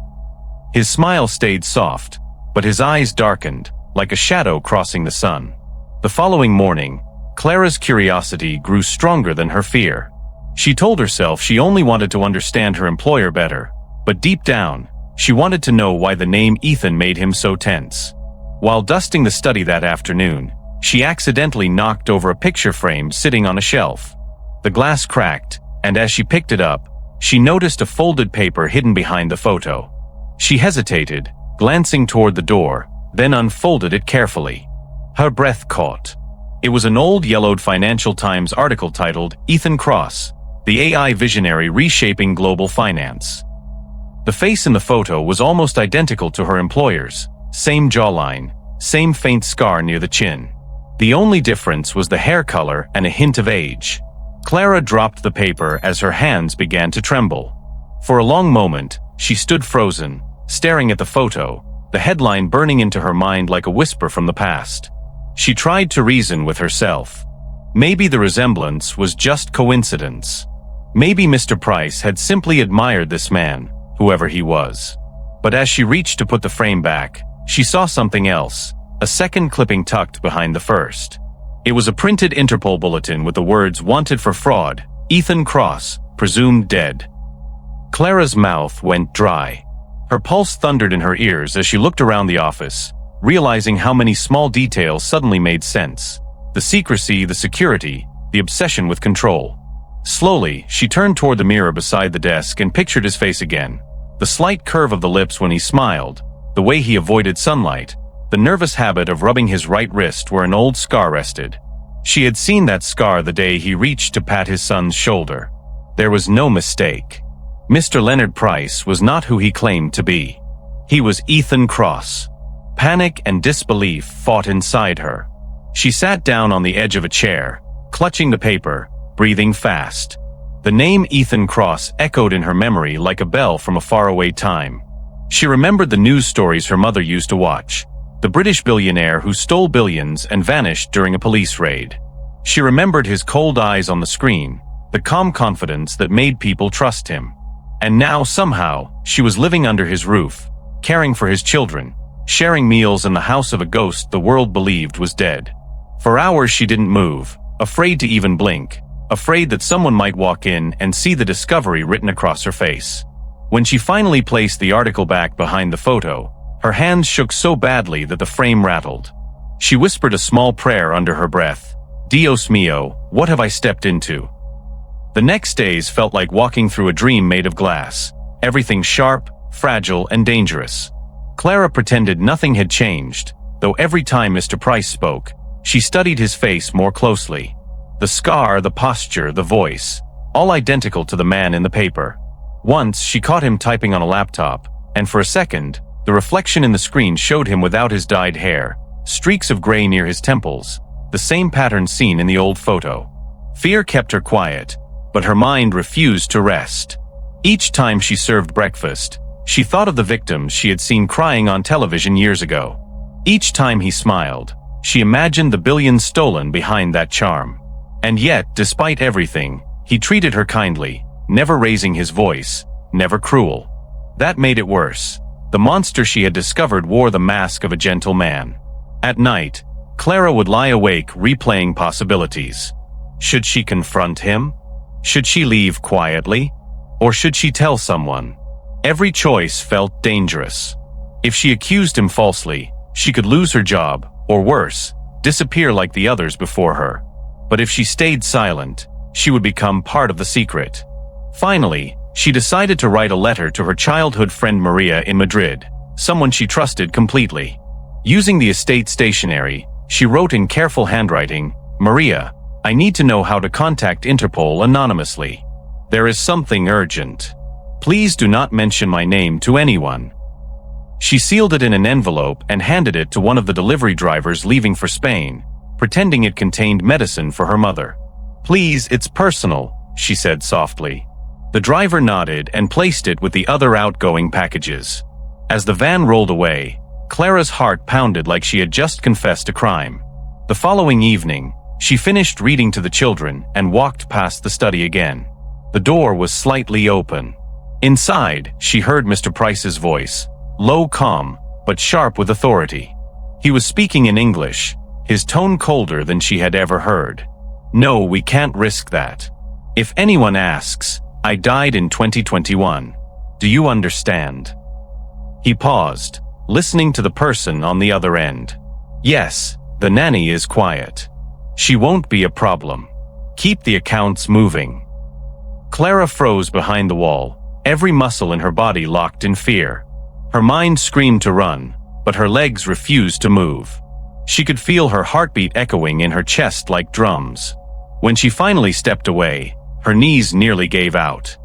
His smile stayed soft, but his eyes darkened, like a shadow crossing the sun. The following morning, Clara's curiosity grew stronger than her fear. She told herself she only wanted to understand her employer better, but deep down, she wanted to know why the name Ethan made him so tense. While dusting the study that afternoon, she accidentally knocked over a picture frame sitting on a shelf. The glass cracked, and as she picked it up, she noticed a folded paper hidden behind the photo. She hesitated, glancing toward the door, then unfolded it carefully. Her breath caught. It was an old yellowed Financial Times article titled, "Ethan Cross, the AI visionary reshaping global finance. The face in the photo was almost identical to her employer's, same jawline, same faint scar near the chin. The only difference was the hair color and a hint of age. Clara dropped the paper as her hands began to tremble. For a long moment, she stood frozen, staring at the photo, the headline burning into her mind like a whisper from the past. She tried to reason with herself. Maybe the resemblance was just coincidence. Maybe Mr. Price had simply admired this man, whoever he was. But as she reached to put the frame back, she saw something else, a second clipping tucked behind the first. It was a printed Interpol bulletin with the words "Wanted for fraud, Ethan Cross, presumed dead." Clara's mouth went dry. Her pulse thundered in her ears as she looked around the office, realizing how many small details suddenly made sense. The secrecy, the security, the obsession with control. Slowly, she turned toward the mirror beside the desk and pictured his face again. The slight curve of the lips when he smiled, the way he avoided sunlight, the nervous habit of rubbing his right wrist where an old scar rested. She had seen that scar the day he reached to pat his son's shoulder. There was no mistake. Mr. Leonard Price was not who he claimed to be. He was Ethan Cross. Panic and disbelief fought inside her. She sat down on the edge of a chair, clutching the paper, breathing fast. The name Ethan Cross echoed in her memory like a bell from a faraway time. She remembered the news stories her mother used to watch, the British billionaire who stole billions and vanished during a police raid. She remembered his cold eyes on the screen, the calm confidence that made people trust him. And now, somehow, she was living under his roof, caring for his children, sharing meals in the house of a ghost the world believed was dead. For hours she didn't move, afraid to even blink, afraid that someone might walk in and see the discovery written across her face. When she finally placed the article back behind the photo, her hands shook so badly that the frame rattled. She whispered a small prayer under her breath. "Dios mío, what have I stepped into?" The next days felt like walking through a dream made of glass, everything sharp, fragile, and dangerous. Clara pretended nothing had changed, though every time Mr. Price spoke, she studied his face more closely. The scar, the posture, the voice, all identical to the man in the paper. Once, she caught him typing on a laptop, and for a second, the reflection in the screen showed him without his dyed hair, streaks of gray near his temples, the same pattern seen in the old photo. Fear kept her quiet, but her mind refused to rest. Each time she served breakfast, she thought of the victims she had seen crying on television years ago. Each time he smiled, she imagined the billions stolen behind that charm. And yet, despite everything, he treated her kindly, never raising his voice, never cruel. That made it worse. The monster she had discovered wore the mask of a gentle man. At night, Clara would lie awake replaying possibilities. Should she confront him? Should she leave quietly? Or should she tell someone? Every choice felt dangerous. If she accused him falsely, she could lose her job, or worse, disappear like the others before her. But if she stayed silent, she would become part of the secret. Finally, she decided to write a letter to her childhood friend Maria in Madrid, someone she trusted completely. Using the estate stationery, she wrote in careful handwriting, "Maria, I need to know how to contact Interpol anonymously. There is something urgent. Please do not mention my name to anyone." She sealed it in an envelope and handed it to one of the delivery drivers leaving for Spain, pretending it contained medicine for her mother. "Please, it's personal," she said softly. The driver nodded and placed it with the other outgoing packages. As the van rolled away, Clara's heart pounded like she had just confessed a crime. The following evening, she finished reading to the children and walked past the study again. The door was slightly open. Inside, she heard Mr. Price's voice, low, calm, but sharp with authority. He was speaking in English, his tone colder than she had ever heard. "No, we can't risk that. If anyone asks, I died in 2021. Do you understand?" He paused, listening to the person on the other end. "Yes, the nanny is quiet. She won't be a problem. Keep the accounts moving." Clara froze behind the wall, every muscle in her body locked in fear. Her mind screamed to run, but her legs refused to move. She could feel her heartbeat echoing in her chest like drums. When she finally stepped away, Her knees nearly gave out.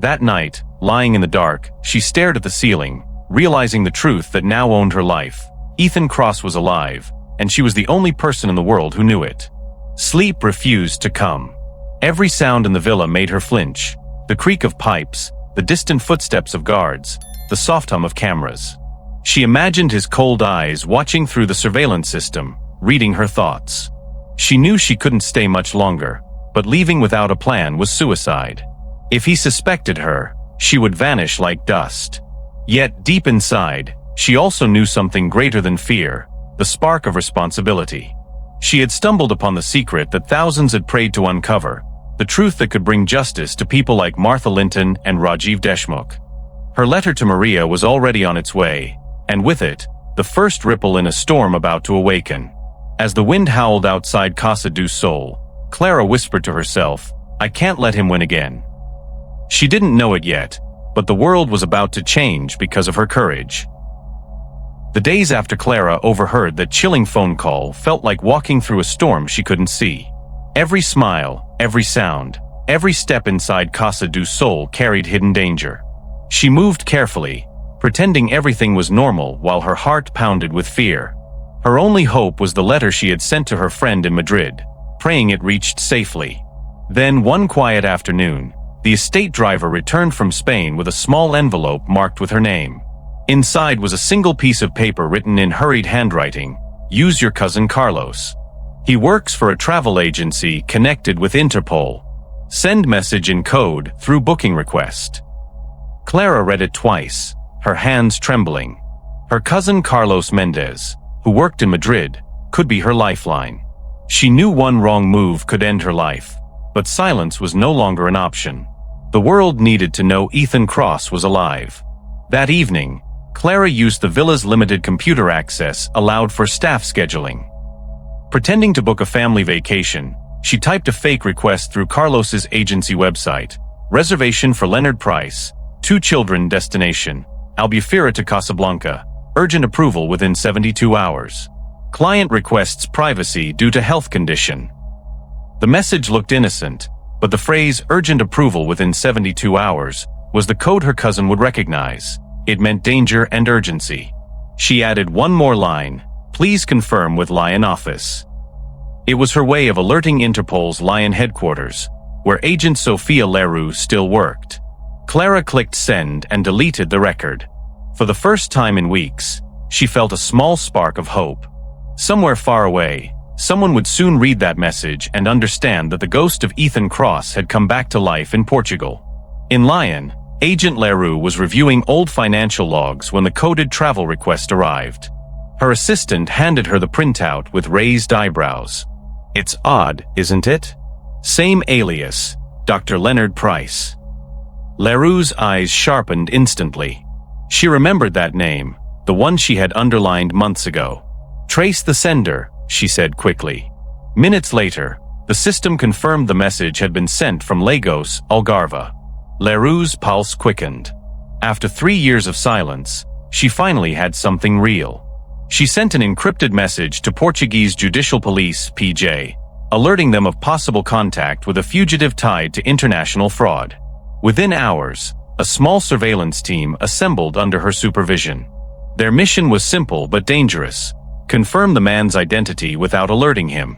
That night, lying in the dark, she stared at the ceiling, realizing the truth that now owned her life. Ethan Cross was alive, and she was the only person in the world who knew it. Sleep refused to come. Every sound in the villa made her flinch. The creak of pipes, the distant footsteps of guards, the soft hum of cameras. She imagined his cold eyes watching through the surveillance system, reading her thoughts. She knew she couldn't stay much longer, but leaving without a plan was suicide. If he suspected her, she would vanish like dust. Yet, deep inside, she also knew something greater than fear, the spark of responsibility. She had stumbled upon the secret that thousands had prayed to uncover, the truth that could bring justice to people like Martha Linton and Rajiv Deshmukh. Her letter to Maria was already on its way, and with it, the first ripple in a storm about to awaken. As the wind howled outside Casa do Sol, Clara whispered to herself, "I can't let him win again." She didn't know it yet, but the world was about to change because of her courage. The days after Clara overheard that chilling phone call felt like walking through a storm she couldn't see. Every smile, every sound, every step inside Casa do Sol carried hidden danger. She moved carefully, pretending everything was normal while her heart pounded with fear. Her only hope was the letter she had sent to her friend in Madrid, praying it reached safely. Then one quiet afternoon, the estate driver returned from Spain with a small envelope marked with her name. Inside was a single piece of paper written in hurried handwriting, "Use your cousin Carlos. He works for a travel agency connected with Interpol. Send message in code through booking request." Clara read it twice, her hands trembling. Her cousin Carlos Mendez, who worked in Madrid, could be her lifeline. She knew one wrong move could end her life, but silence was no longer an option. The world needed to know Ethan Cross was alive. That evening, Clara used the villa's limited computer access allowed for staff scheduling. Pretending to book a family vacation, she typed a fake request through Carlos's agency website. Reservation for Leonard Price, 2 children, destination, Albufeira to Casablanca, urgent approval within 72 hours. Client requests privacy due to health condition. The message looked innocent, but the phrase urgent approval within 72 hours was the code her cousin would recognize. It meant danger and urgency. She added one more line, "Please confirm with Lion office." It was her way of alerting Interpol's Lion headquarters, where Agent Sophia Leroux still worked. Clara clicked send and deleted the record. For the first time in weeks, she felt a small spark of hope. Somewhere far away, someone would soon read that message and understand that the ghost of Ethan Cross had come back to life in Portugal. In Lyon, Agent Leroux was reviewing old financial logs when the coded travel request arrived. Her assistant handed her the printout with raised eyebrows. "It's odd, isn't it? Same alias, Dr. Leonard Price." Leroux's eyes sharpened instantly. She remembered that name, the one she had underlined months ago. "Trace the sender," she said quickly. Minutes later, the system confirmed the message had been sent from Lagos, Algarve. Leroux's pulse quickened. After 3 years of silence, she finally had something real. She sent an encrypted message to Portuguese Judicial Police, PJ, alerting them of possible contact with a fugitive tied to international fraud. Within hours, a small surveillance team assembled under her supervision. Their mission was simple but dangerous: confirm the man's identity without alerting him.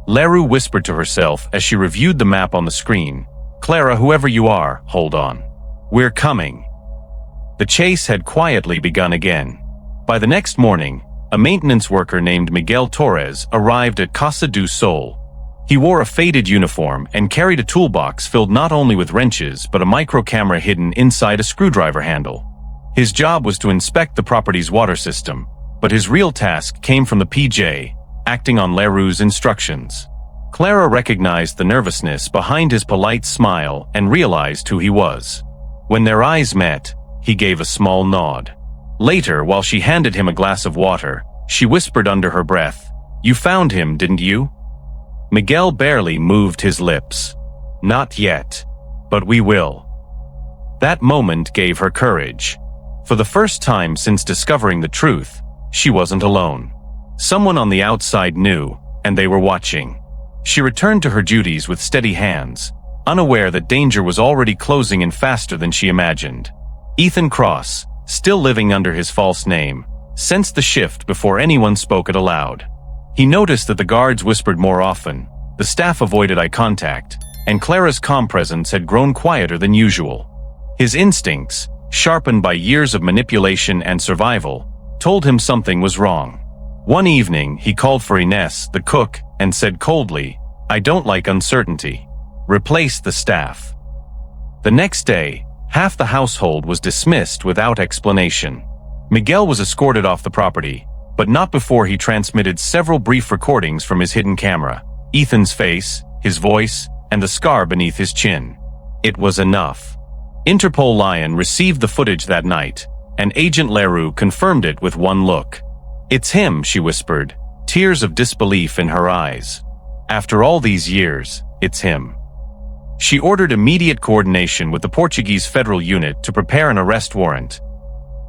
Leroux whispered to herself as she reviewed the map on the screen, "Clara, whoever you are, hold on. We're coming." The chase had quietly begun again. By the next morning, a maintenance worker named Miguel Torres arrived at Casa do Sol. He wore a faded uniform and carried a toolbox filled not only with wrenches but a micro camera hidden inside a screwdriver handle. His job was to inspect the property's water system, but his real task came from the PJ, acting on Leroux's instructions. Clara recognized the nervousness behind his polite smile and realized who he was. When their eyes met, he gave a small nod. Later, while she handed him a glass of water, she whispered under her breath, "You found him, didn't you?" Miguel barely moved his lips. "Not yet, but we will." That moment gave her courage. For the first time since discovering the truth, she wasn't alone. Someone on the outside knew, and they were watching. She returned to her duties with steady hands, unaware that danger was already closing in faster than she imagined. Ethan Cross, still living under his false name, sensed the shift before anyone spoke it aloud. He noticed that the guards whispered more often, the staff avoided eye contact, and Clara's calm presence had grown quieter than usual. His instincts, sharpened by years of manipulation and survival, told him something was wrong. One evening, he called for Ines, the cook, and said coldly, "I don't like uncertainty. Replace the staff." The next day, half the household was dismissed without explanation. Miguel was escorted off the property, but not before he transmitted several brief recordings from his hidden camera. Ethan's face, his voice, and the scar beneath his chin. It was enough. Interpol Lion received the footage that night, and Agent Leroux confirmed it with one look. "It's him," she whispered, tears of disbelief in her eyes. "After all these years, it's him." She ordered immediate coordination with the Portuguese federal unit to prepare an arrest warrant.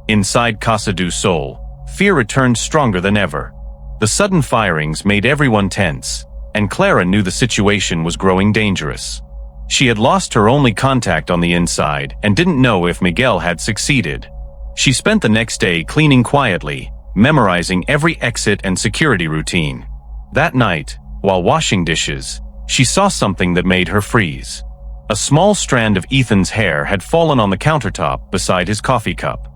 Inside Casa do Sol, fear returned stronger than ever. The sudden firings made everyone tense, and Clara knew the situation was growing dangerous. She had lost her only contact on the inside and didn't know if Miguel had succeeded. She spent the next day cleaning quietly, memorizing every exit and security routine. That night, while washing dishes, she saw something that made her freeze. A small strand of Ethan's hair had fallen on the countertop beside his coffee cup.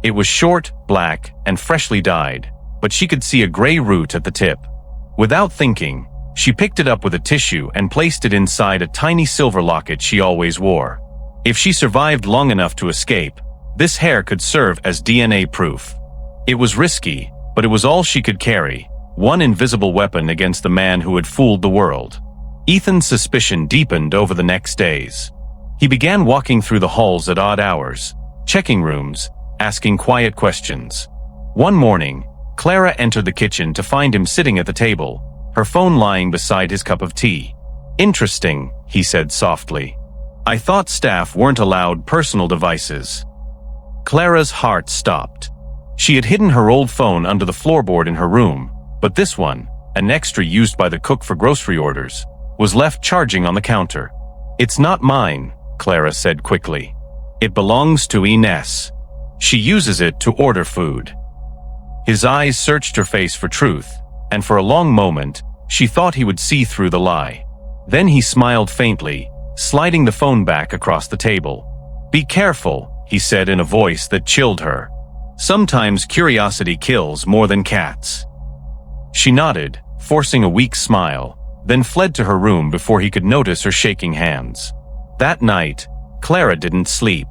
It was short, black, and freshly dyed, but she could see a gray root at the tip. Without thinking, she picked it up with a tissue and placed it inside a tiny silver locket she always wore. If she survived long enough to escape, this hair could serve as DNA proof. It was risky, but it was all she could carry, one invisible weapon against the man who had fooled the world. Ethan's suspicion deepened over the next days. He began walking through the halls at odd hours, checking rooms, asking quiet questions. One morning, Clara entered the kitchen to find him sitting at the table, her phone lying beside his cup of tea. "Interesting," he said softly. "I thought staff weren't allowed personal devices." Clara's heart stopped. She had hidden her old phone under the floorboard in her room, but this one, an extra used by the cook for grocery orders, was left charging on the counter. "It's not mine," Clara said quickly. "It belongs to Ines. She uses it to order food." His eyes searched her face for truth, and for a long moment, she thought he would see through the lie. Then he smiled faintly, sliding the phone back across the table. "Be careful," he said in a voice that chilled her. "Sometimes curiosity kills more than cats." She nodded, forcing a weak smile, then fled to her room before he could notice her shaking hands. That night, Clara didn't sleep.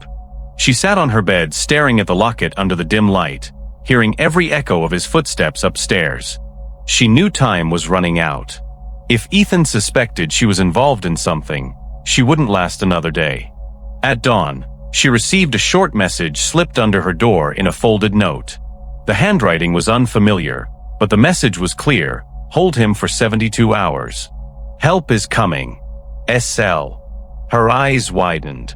She sat on her bed staring at the locket under the dim light, hearing every echo of his footsteps upstairs. She knew time was running out. If Ethan suspected she was involved in something, she wouldn't last another day. At dawn, she received a short message slipped under her door in a folded note. The handwriting was unfamiliar, but the message was clear: hold him for 72 hours. Help is coming. SL. Her eyes widened.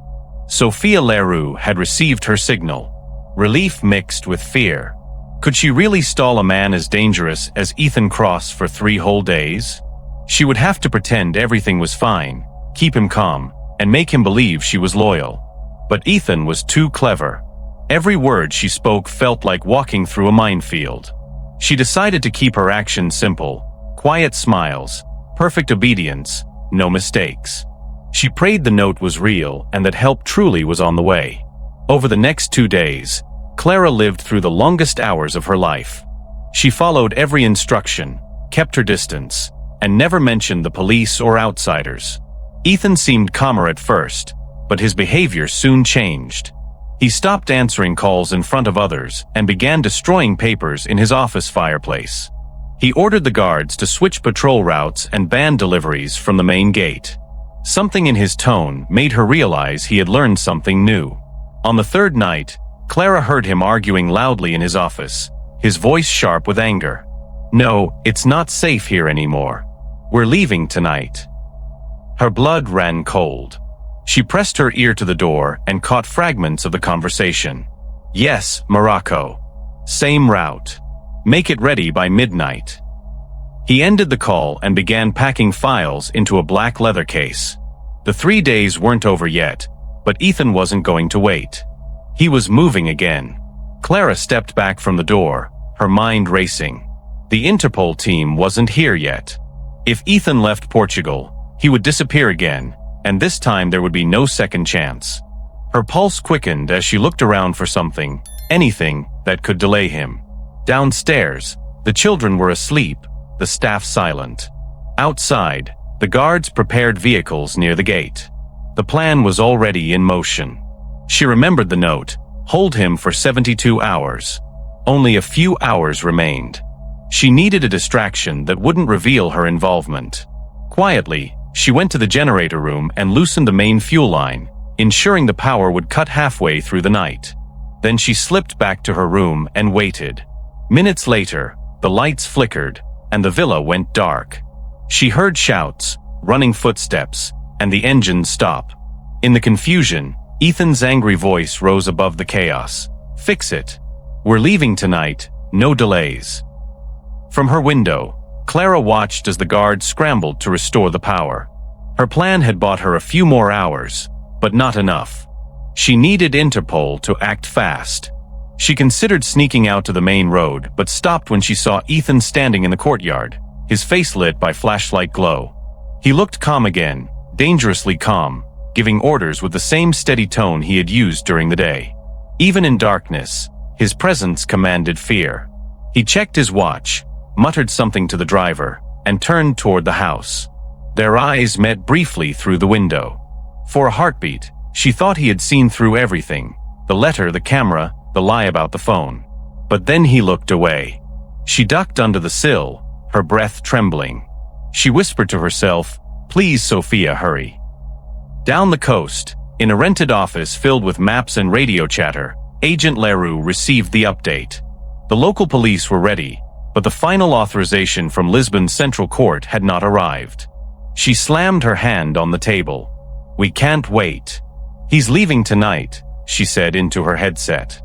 Sophia Leroux had received her signal. Relief mixed with fear. Could she really stall a man as dangerous as Ethan Cross for 3 whole days? She would have to pretend everything was fine, keep him calm, and make him believe she was loyal. But Ethan was too clever. Every word she spoke felt like walking through a minefield. She decided to keep her actions simple: quiet smiles, perfect obedience, no mistakes. She prayed the note was real and that help truly was on the way. Over the next 2 days, Clara lived through the longest hours of her life. She followed every instruction, kept her distance, and never mentioned the police or outsiders. Ethan seemed calmer at first, but his behavior soon changed. He stopped answering calls in front of others and began destroying papers in his office fireplace. He ordered the guards to switch patrol routes and ban deliveries from the main gate. Something in his tone made her realize he had learned something new. On the 3rd night, Clara heard him arguing loudly in his office, his voice sharp with anger. "No, it's not safe here anymore. We're leaving tonight." Her blood ran cold. She pressed her ear to the door and caught fragments of the conversation. "Yes, Morocco. Same route. Make it ready by midnight." He ended the call and began packing files into a black leather case. The 3 days weren't over yet, but Ethan wasn't going to wait. He was moving again. Clara stepped back from the door, her mind racing. The Interpol team wasn't here yet. If Ethan left Portugal, he would disappear again, and this time there would be no second chance. Her pulse quickened as she looked around for something, anything, that could delay him. Downstairs, the children were asleep, the staff silent. Outside, the guards prepared vehicles near the gate. The plan was already in motion. She remembered the note, "Hold him for 72 hours. Only a few hours remained. She needed a distraction that wouldn't reveal her involvement. Quietly, she went to the generator room and loosened the main fuel line, ensuring the power would cut halfway through the night. Then she slipped back to her room and waited. Minutes later, the lights flickered, and the villa went dark. She heard shouts, running footsteps, and the engine stop. In the confusion, Ethan's angry voice rose above the chaos. "Fix it. We're leaving tonight, no delays." From her window, Clara watched as the guards scrambled to restore the power. Her plan had bought her a few more hours, but not enough. She needed Interpol to act fast. She considered sneaking out to the main road, but stopped when she saw Ethan standing in the courtyard, his face lit by flashlight glow. He looked calm again, dangerously calm, giving orders with the same steady tone he had used during the day. Even in darkness, his presence commanded fear. He checked his watch, muttered something to the driver, and turned toward the house. Their eyes met briefly through the window. For a heartbeat, she thought he had seen through everything, the letter, the camera, the lie about the phone. But then he looked away. She ducked under the sill, her breath trembling. She whispered to herself, "Please, Sophia, hurry." Down the coast, in a rented office filled with maps and radio chatter, Agent Leroux received the update. The local police were ready, but the final authorization from Lisbon's Central Court had not arrived. She slammed her hand on the table. "We can't wait." "He's leaving tonight," she said into her headset.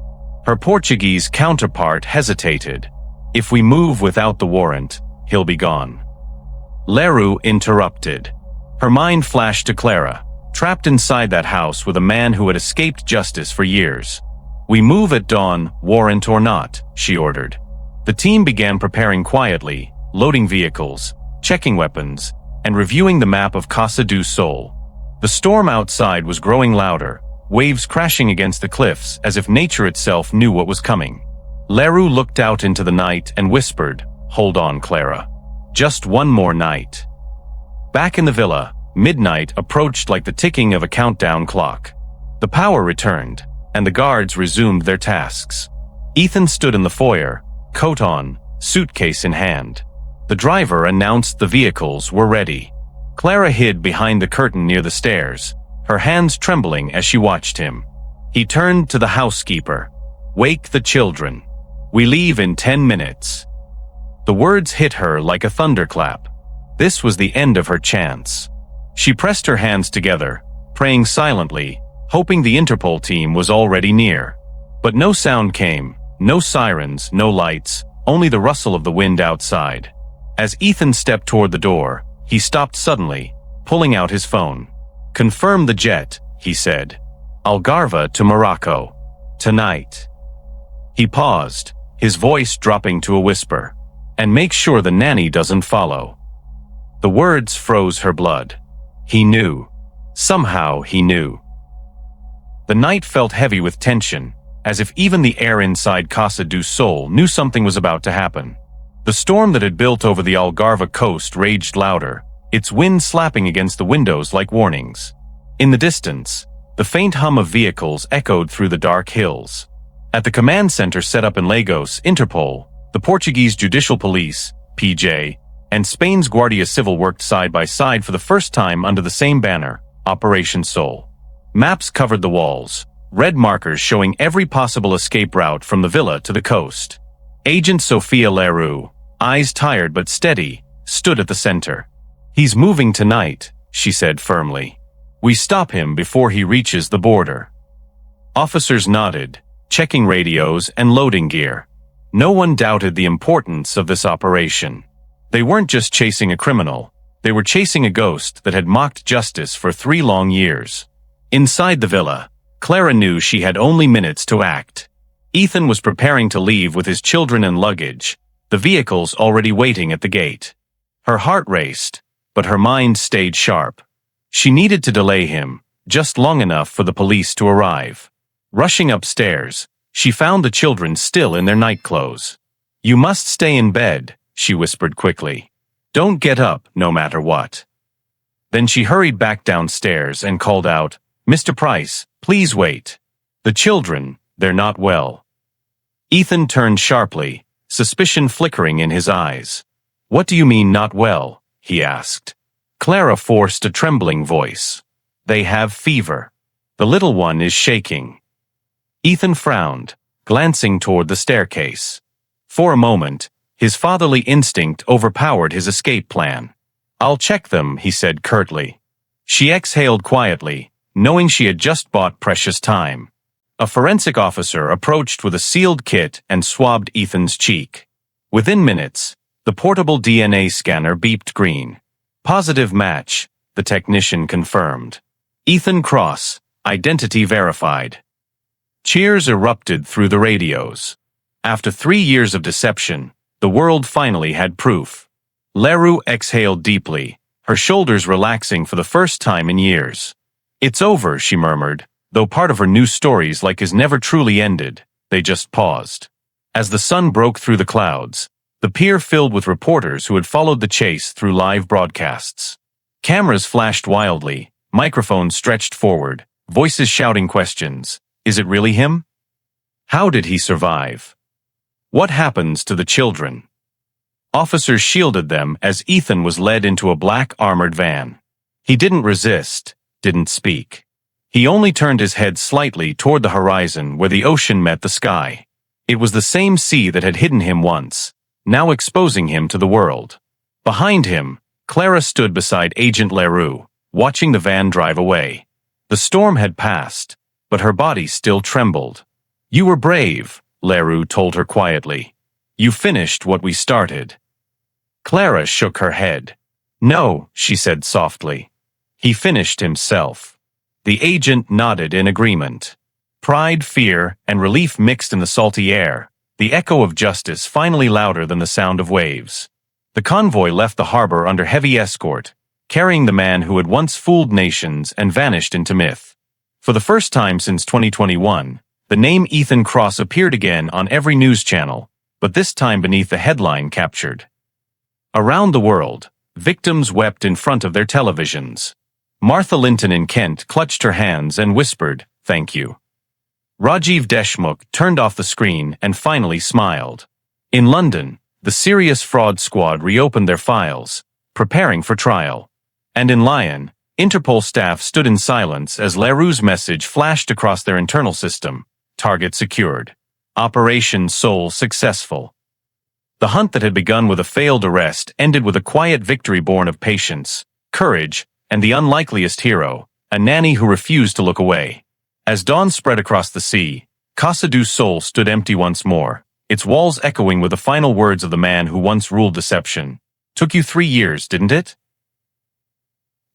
Her Portuguese counterpart hesitated. "If we move without the warrant, he'll be gone." Leroux interrupted. Her mind flashed to Clara, trapped inside that house with a man who had escaped justice for years. "We move at dawn, warrant or not," she ordered. The team began preparing quietly, loading vehicles, checking weapons, and reviewing the map of Casa do Sol. The storm outside was growing louder, waves crashing against the cliffs as if nature itself knew what was coming. Leroux looked out into the night and whispered, "Hold on, Clara. Just one more night." Back in the villa, midnight approached like the ticking of a countdown clock. The power returned, and the guards resumed their tasks. Ethan stood in the foyer, coat on, suitcase in hand. The driver announced the vehicles were ready. Clara hid behind the curtain near the stairs, her hands trembling as she watched him. He turned to the housekeeper. "Wake the children. We leave in 10 minutes." The words hit her like a thunderclap. This was the end of her chance. She pressed her hands together, praying silently, hoping the Interpol team was already near. But no sound came, no sirens, no lights, only the rustle of the wind outside. As Ethan stepped toward the door, he stopped suddenly, pulling out his phone. "Confirm the jet," he said. "Algarve to Morocco. Tonight." He paused, his voice dropping to a whisper. "And make sure the nanny doesn't follow." The words froze her blood. He knew. Somehow he knew. The night felt heavy with tension, as if even the air inside Casa do Sol knew something was about to happen. The storm that had built over the Algarve coast raged louder, its wind slapping against the windows like warnings. In the distance, the faint hum of vehicles echoed through the dark hills. At the command center set up in Lagos, Interpol, the Portuguese Judicial Police, PJ, and Spain's Guardia Civil worked side by side for the first time under the same banner, Operation Sol. Maps covered the walls, red markers showing every possible escape route from the villa to the coast. Agent Sophia Leroux, eyes tired but steady, stood at the center. "He's moving tonight," she said firmly. "We stop him before he reaches the border." Officers nodded, checking radios and loading gear. No one doubted the importance of this operation. They weren't just chasing a criminal, They were chasing a ghost that had mocked justice for 3 long years. Inside the villa, Clara knew she had only minutes to act. Ethan was preparing to leave with his children and luggage, the vehicles already waiting at the gate. Her heart raced, but her mind stayed sharp. She needed to delay him, just long enough for the police to arrive. Rushing upstairs, she found the children still in their nightclothes. "You must stay in bed," she whispered quickly. "Don't get up, no matter what." Then she hurried back downstairs and called out, "Mr. Price, please wait. The children, they're not well." Ethan turned sharply, suspicion flickering in his eyes. "What do you mean not well?" he asked. Clara forced a trembling voice. "They have fever. The little one is shaking." Ethan frowned, glancing toward the staircase. For a moment, his fatherly instinct overpowered his escape plan. "I'll check them," he said curtly. She exhaled quietly, knowing she had just bought precious time. A forensic officer approached with a sealed kit and swabbed Ethan's cheek. Within minutes, the portable DNA scanner beeped green. "Positive match," the technician confirmed. "Ethan Cross, identity verified." Cheers erupted through the radios. After 3 years of deception, the world finally had proof. Leroux exhaled deeply, her shoulders relaxing for the first time in years. "It's over," she murmured, though part of her new stories like his never truly ended. They just paused. As the sun broke through the clouds, the pier filled with reporters who had followed the chase through live broadcasts. Cameras flashed wildly, microphones stretched forward, voices shouting questions. Is it really him? How did he survive? What happens to the children? Officers shielded them as Ethan was led into a black armored van. He didn't resist, didn't speak. He only turned his head slightly toward the horizon where the ocean met the sky. It was the same sea that had hidden him once, now exposing him to the world. Behind him, Clara stood beside Agent Leroux, watching the van drive away. The storm had passed, but her body still trembled. "You were brave," Leroux told her quietly. "You finished what we started." Clara shook her head. "No," she said softly. "He finished himself." The agent nodded in agreement. Pride, fear, and relief mixed in the salty air, the echo of justice finally louder than the sound of waves. The convoy left the harbor under heavy escort, carrying the man who had once fooled nations and vanished into myth. For the first time since 2021, the name Ethan Cross appeared again on every news channel, but this time beneath the headline captured. Around the world, victims wept in front of their televisions. Martha Linton in Kent clutched her hands and whispered, "Thank you." Rajiv Deshmukh turned off the screen and finally smiled. In London, the serious fraud squad reopened their files, preparing for trial. And in Lyon, Interpol staff stood in silence as Leroux's message flashed across their internal system. Target secured. Operation Soul successful. The hunt that had begun with a failed arrest ended with a quiet victory born of patience, courage, and the unlikeliest hero, a nanny who refused to look away. As dawn spread across the sea, Casa du Sol stood empty once more, its walls echoing with the final words of the man who once ruled deception. "Took you 3 years, didn't it?"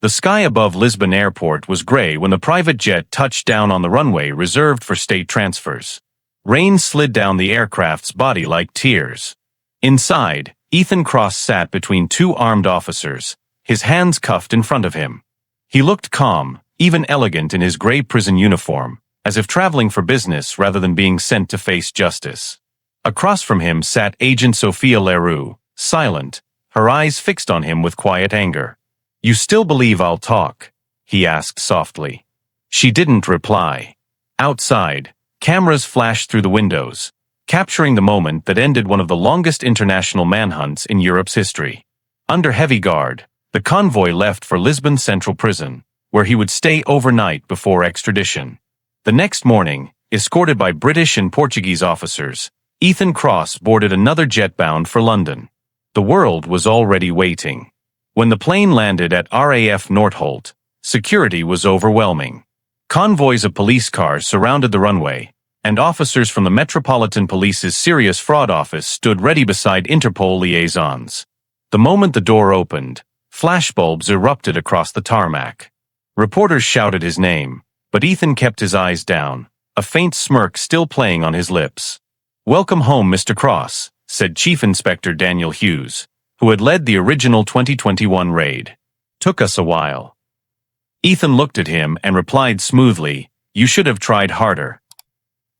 The sky above Lisbon Airport was gray when the private jet touched down on the runway reserved for state transfers. Rain slid down the aircraft's body like tears. Inside, Ethan Cross sat between 2 armed officers, his hands cuffed in front of him. He looked calm, even elegant in his gray prison uniform, as if traveling for business rather than being sent to face justice. Across from him sat Agent Sophia Leroux, silent, her eyes fixed on him with quiet anger. "You still believe I'll talk?" he asked softly. She didn't reply. Outside, cameras flashed through the windows, capturing the moment that ended one of the longest international manhunts in Europe's history. Under heavy guard, the convoy left for Lisbon Central Prison, where he would stay overnight before extradition. The next morning, escorted by British and Portuguese officers, Ethan Cross boarded another jet bound for London. The world was already waiting. When the plane landed at RAF Northolt, security was overwhelming. Convoys of police cars surrounded the runway, and officers from the Metropolitan Police's Serious Fraud Office stood ready beside Interpol liaisons. The moment the door opened, Flashbulbs erupted across the tarmac. Reporters shouted his name, but Ethan kept his eyes down, a faint smirk still playing on his lips. "Welcome home, Mr. Cross," said Chief Inspector Daniel Hughes, who had led the original 2021 raid. "Took us a while." Ethan looked at him and replied smoothly, "You should have tried harder."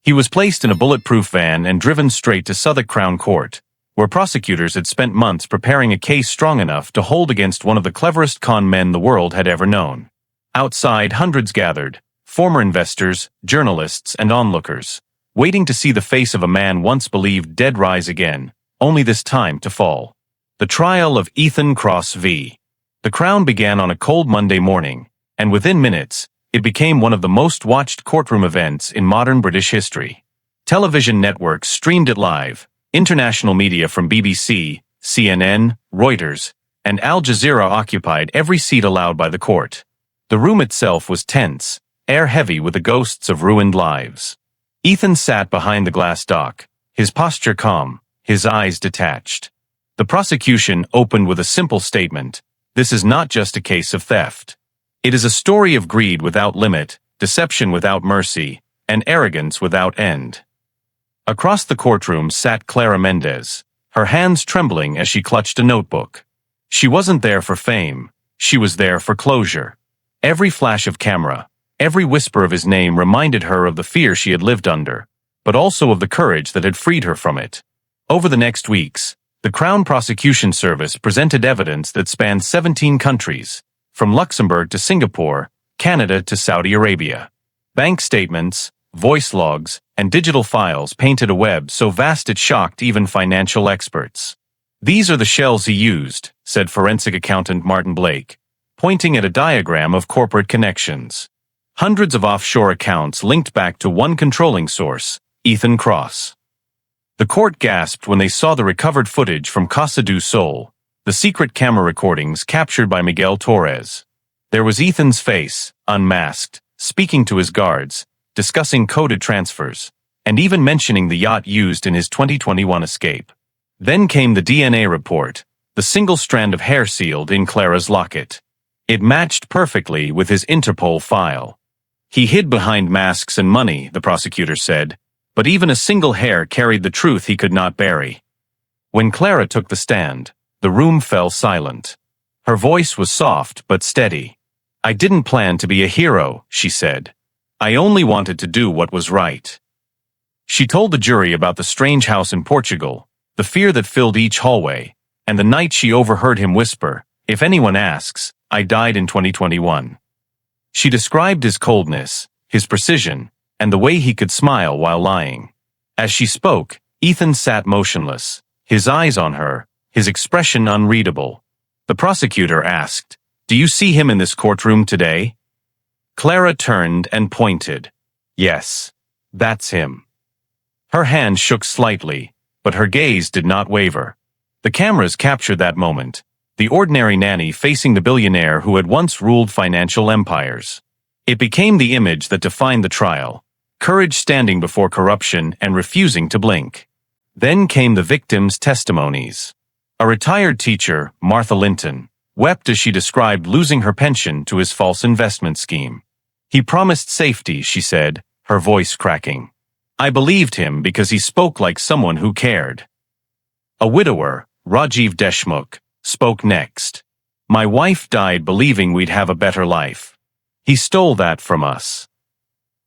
He was placed in a bulletproof van and driven straight to Southwark Crown Court, where prosecutors had spent months preparing a case strong enough to hold against one of the cleverest con men the world had ever known. Outside, hundreds gathered, former investors, journalists, and onlookers, waiting to see the face of a man once believed dead rise again, only this time to fall. The trial of Ethan Cross v. The Crown began on a cold Monday morning, and within minutes, it became one of the most watched courtroom events in modern British history. Television networks streamed it live. International media from BBC, CNN, Reuters, and Al Jazeera occupied every seat allowed by the court. The room itself was tense, air heavy with the ghosts of ruined lives. Ethan sat behind the glass dock, his posture calm, his eyes detached. The prosecution opened with a simple statement: "This is not just a case of theft. It is a story of greed without limit, deception without mercy, and arrogance without end." Across the courtroom sat Clara Mendez, her hands trembling as she clutched a notebook. She wasn't there for fame, she was there for closure. Every flash of camera, every whisper of his name reminded her of the fear she had lived under, but also of the courage that had freed her from it. Over the next weeks, the Crown Prosecution Service presented evidence that spanned 17 countries, from Luxembourg to Singapore, Canada to Saudi Arabia. Bank statements, voice logs, and digital files painted a web so vast it shocked even financial experts. "These are the shells he used," said forensic accountant Martin Blake, pointing at a diagram of corporate connections. Hundreds of offshore accounts linked back to one controlling source, Ethan Cross. The court gasped when they saw the recovered footage from Casa do Sol, the secret camera recordings captured by Miguel Torres. There was Ethan's face, unmasked, speaking to his guards, discussing coded transfers, and even mentioning the yacht used in his 2021 escape. Then came the DNA report, the single strand of hair sealed in Clara's locket. It matched perfectly with his Interpol file. "He hid behind masks and money," the prosecutor said, "but even a single hair carried the truth he could not bury." When Clara took the stand, the room fell silent. Her voice was soft but steady. "I didn't plan to be a hero," she said. "I only wanted to do what was right." She told the jury about the strange house in Portugal, the fear that filled each hallway, and the night she overheard him whisper, "If anyone asks, I died in 2021. She described his coldness, his precision, and the way he could smile while lying. As she spoke, Ethan sat motionless, his eyes on her, his expression unreadable. The prosecutor asked, "Do you see him in this courtroom today?" Clara turned and pointed. "Yes, that's him." Her hand shook slightly, but her gaze did not waver. The cameras captured that moment, the ordinary nanny facing the billionaire who had once ruled financial empires. It became the image that defined the trial, courage standing before corruption and refusing to blink. Then came the victims' testimonies. A retired teacher, Martha Linton, wept as she described losing her pension to his false investment scheme. "He promised safety," she said, her voice cracking. "I believed him because he spoke like someone who cared." A widower, Rajiv Deshmukh, spoke next. "My wife died believing we'd have a better life. He stole that from us."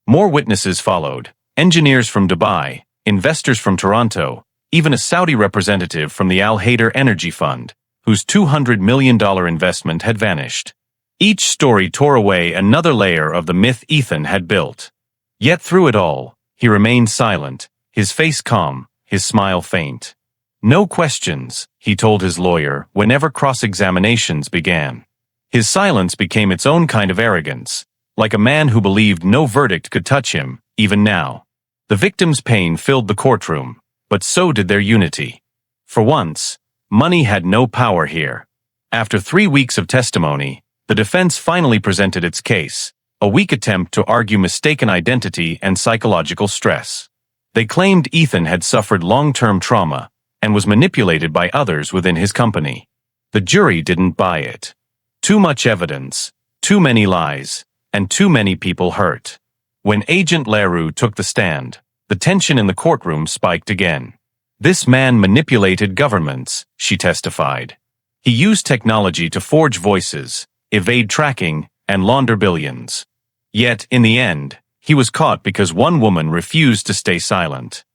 More witnesses followed, engineers from Dubai, investors from Toronto, even a Saudi representative from the Al Hayder Energy Fund, whose $200 million investment had vanished. Each story tore away another layer of the myth Ethan had built. Yet through it all, he remained silent, his face calm, his smile faint. "No questions," he told his lawyer whenever cross-examinations began. His silence became its own kind of arrogance, like a man who believed no verdict could touch him, even now. The victim's pain filled the courtroom, but so did their unity. For once, money had no power here. After 3 weeks of testimony, the defense finally presented its case, a weak attempt to argue mistaken identity and psychological stress. They claimed Ethan had suffered long-term trauma and was manipulated by others within his company. The jury didn't buy it. Too much evidence, too many lies, and too many people hurt. When Agent Leroux took the stand, the tension in the courtroom spiked again. This man manipulated governments, she testified. He used technology to forge voices, evade tracking, and launder billions. Yet, in the end, he was caught because one woman refused to stay silent.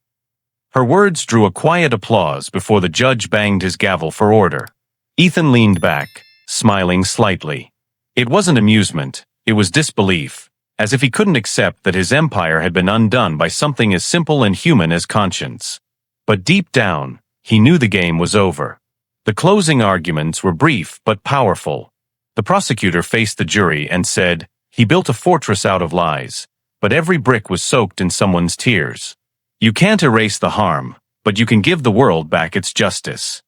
Her words drew a quiet applause before the judge banged his gavel for order. Ethan leaned back, smiling slightly. It wasn't amusement, it was disbelief, as if he couldn't accept that his empire had been undone by something as simple and human as conscience. But deep down, he knew the game was over. The closing arguments were brief but powerful. The prosecutor faced the jury and said, "He built a fortress out of lies, but every brick was soaked in someone's tears. You can't erase the harm, but you can give the world back its justice."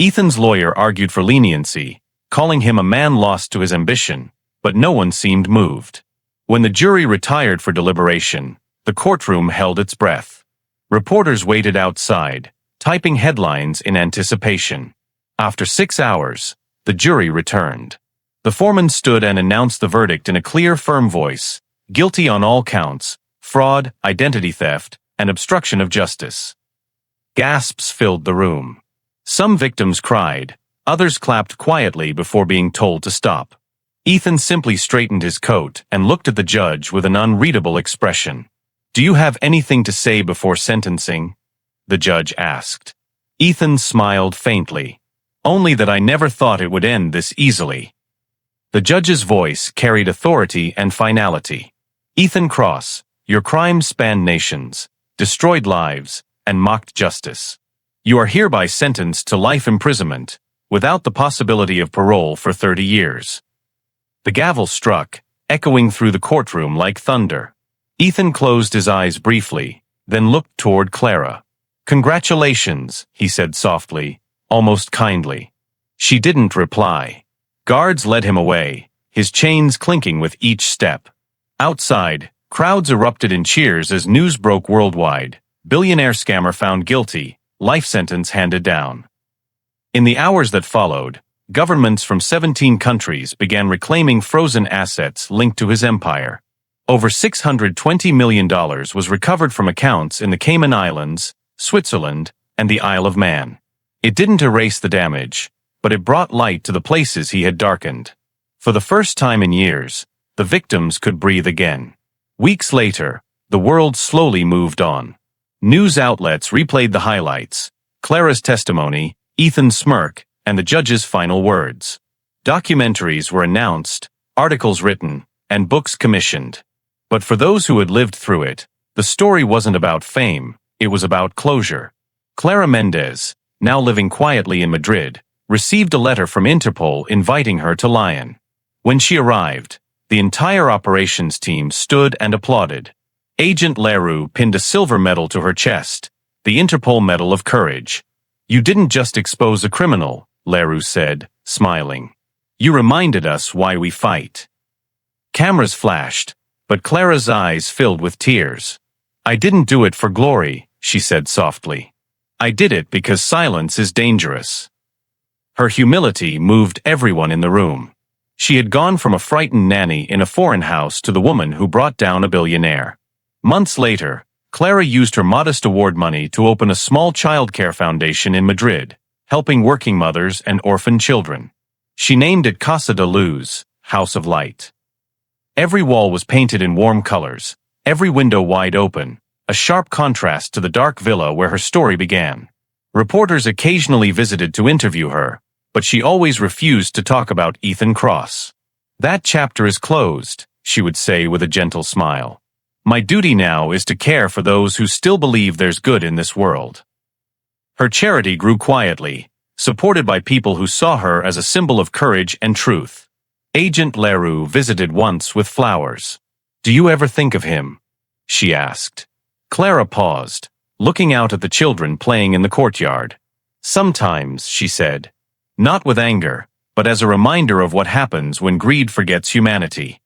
Ethan's lawyer argued for leniency, calling him a man lost to his ambition, but no one seemed moved. When the jury retired for deliberation, the courtroom held its breath. Reporters waited outside, typing headlines in anticipation. After 6 hours, the jury returned. The foreman stood and announced the verdict in a clear, firm voice: guilty on all counts, fraud, identity theft, and obstruction of justice. Gasps filled the room. Some victims cried, others clapped quietly before being told to stop. Ethan simply straightened his coat and looked at the judge with an unreadable expression. "Do you have anything to say before sentencing?" the judge asked. Ethan smiled faintly. "Only that I never thought it would end this easily." The judge's voice carried authority and finality. "Ethan Cross, your crimes spanned nations, destroyed lives, and mocked justice. You are hereby sentenced to life imprisonment, without the possibility of parole for 30 years. The gavel struck, echoing through the courtroom like thunder. Ethan closed his eyes briefly, then looked toward Clara. "Congratulations," he said softly, almost kindly. She didn't reply. Guards led him away, his chains clinking with each step. Outside, crowds erupted in cheers as news broke worldwide. Billionaire scammer found guilty, life sentence handed down. In the hours that followed, governments from 17 countries began reclaiming frozen assets linked to his empire. Over $620 million was recovered from accounts in the Cayman Islands, Switzerland, and the Isle of Man. It didn't erase the damage, but it brought light to the places he had darkened. For the first time in years, the victims could breathe again. Weeks later, the world slowly moved on. News outlets replayed the highlights: Clara's testimony, Ethan's smirk, and the judge's final words. Documentaries were announced, articles written, and books commissioned. But for those who had lived through it, the story wasn't about fame, it was about closure. Clara Mendez, now living quietly in Madrid, received a letter from Interpol inviting her to Lyon. When she arrived, the entire operations team stood and applauded. Agent Leroux pinned a silver medal to her chest, the Interpol Medal of Courage. "You didn't just expose a criminal," Leroux said, smiling. "You reminded us why we fight." Cameras flashed, but Clara's eyes filled with tears. "I didn't do it for glory," she said softly. "I did it because silence is dangerous." Her humility moved everyone in the room. She had gone from a frightened nanny in a foreign house to the woman who brought down a billionaire. Months later, Clara used her modest award money to open a small childcare foundation in Madrid, helping working mothers and orphan children. She named it Casa de Luz, House of Light. Every wall was painted in warm colors, every window wide open, a sharp contrast to the dark villa where her story began. Reporters occasionally visited to interview her, but she always refused to talk about Ethan Cross. "That chapter is closed," she would say with a gentle smile. "My duty now is to care for those who still believe there's good in this world." Her charity grew quietly, supported by people who saw her as a symbol of courage and truth. Agent Leroux visited once with flowers. "Do you ever think of him?" she asked. Clara paused, looking out at the children playing in the courtyard. "Sometimes," she said. "Not with anger, but as a reminder of what happens when greed forgets humanity."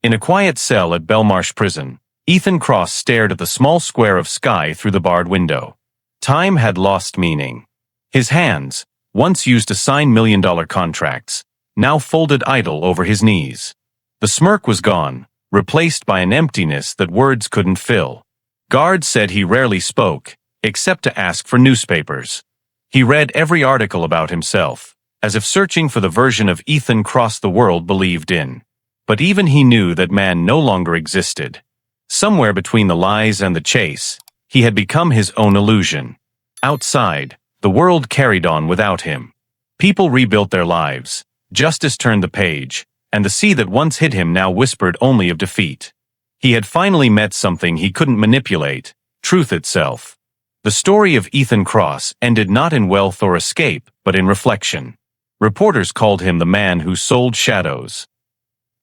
In a quiet cell at Belmarsh prison, Ethan Cross stared at the small square of sky through the barred window. Time had lost meaning. His hands, once used to sign million-dollar contracts, now folded idle over his knees. The smirk was gone, replaced by an emptiness that words couldn't fill. Guards said he rarely spoke, except to ask for newspapers. He read every article about himself, as if searching for the version of Ethan Cross the world believed in. But even he knew that man no longer existed. Somewhere between the lies and the chase, he had become his own illusion. Outside, the world carried on without him. People rebuilt their lives, justice turned the page, and the sea that once hid him now whispered only of defeat. He had finally met something he couldn't manipulate, truth itself. The story of Ethan Cross ended not in wealth or escape, but in reflection. Reporters called him the man who sold shadows.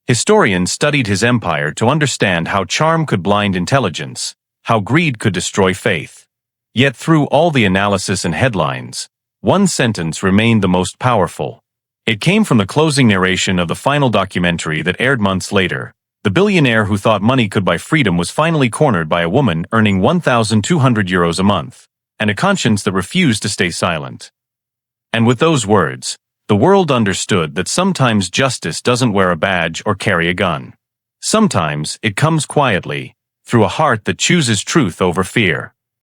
Historians studied his empire to understand how charm could blind intelligence, how greed could destroy faith. Yet through all the analysis and headlines, one sentence remained the most powerful. It came from the closing narration of the final documentary that aired months later. The billionaire who thought money could buy freedom was finally cornered by a woman earning €1,200 a month, and a conscience that refused to stay silent. And with those words, the world understood that sometimes justice doesn't wear a badge or carry a gun. Sometimes it comes quietly, through a heart that chooses truth over fear.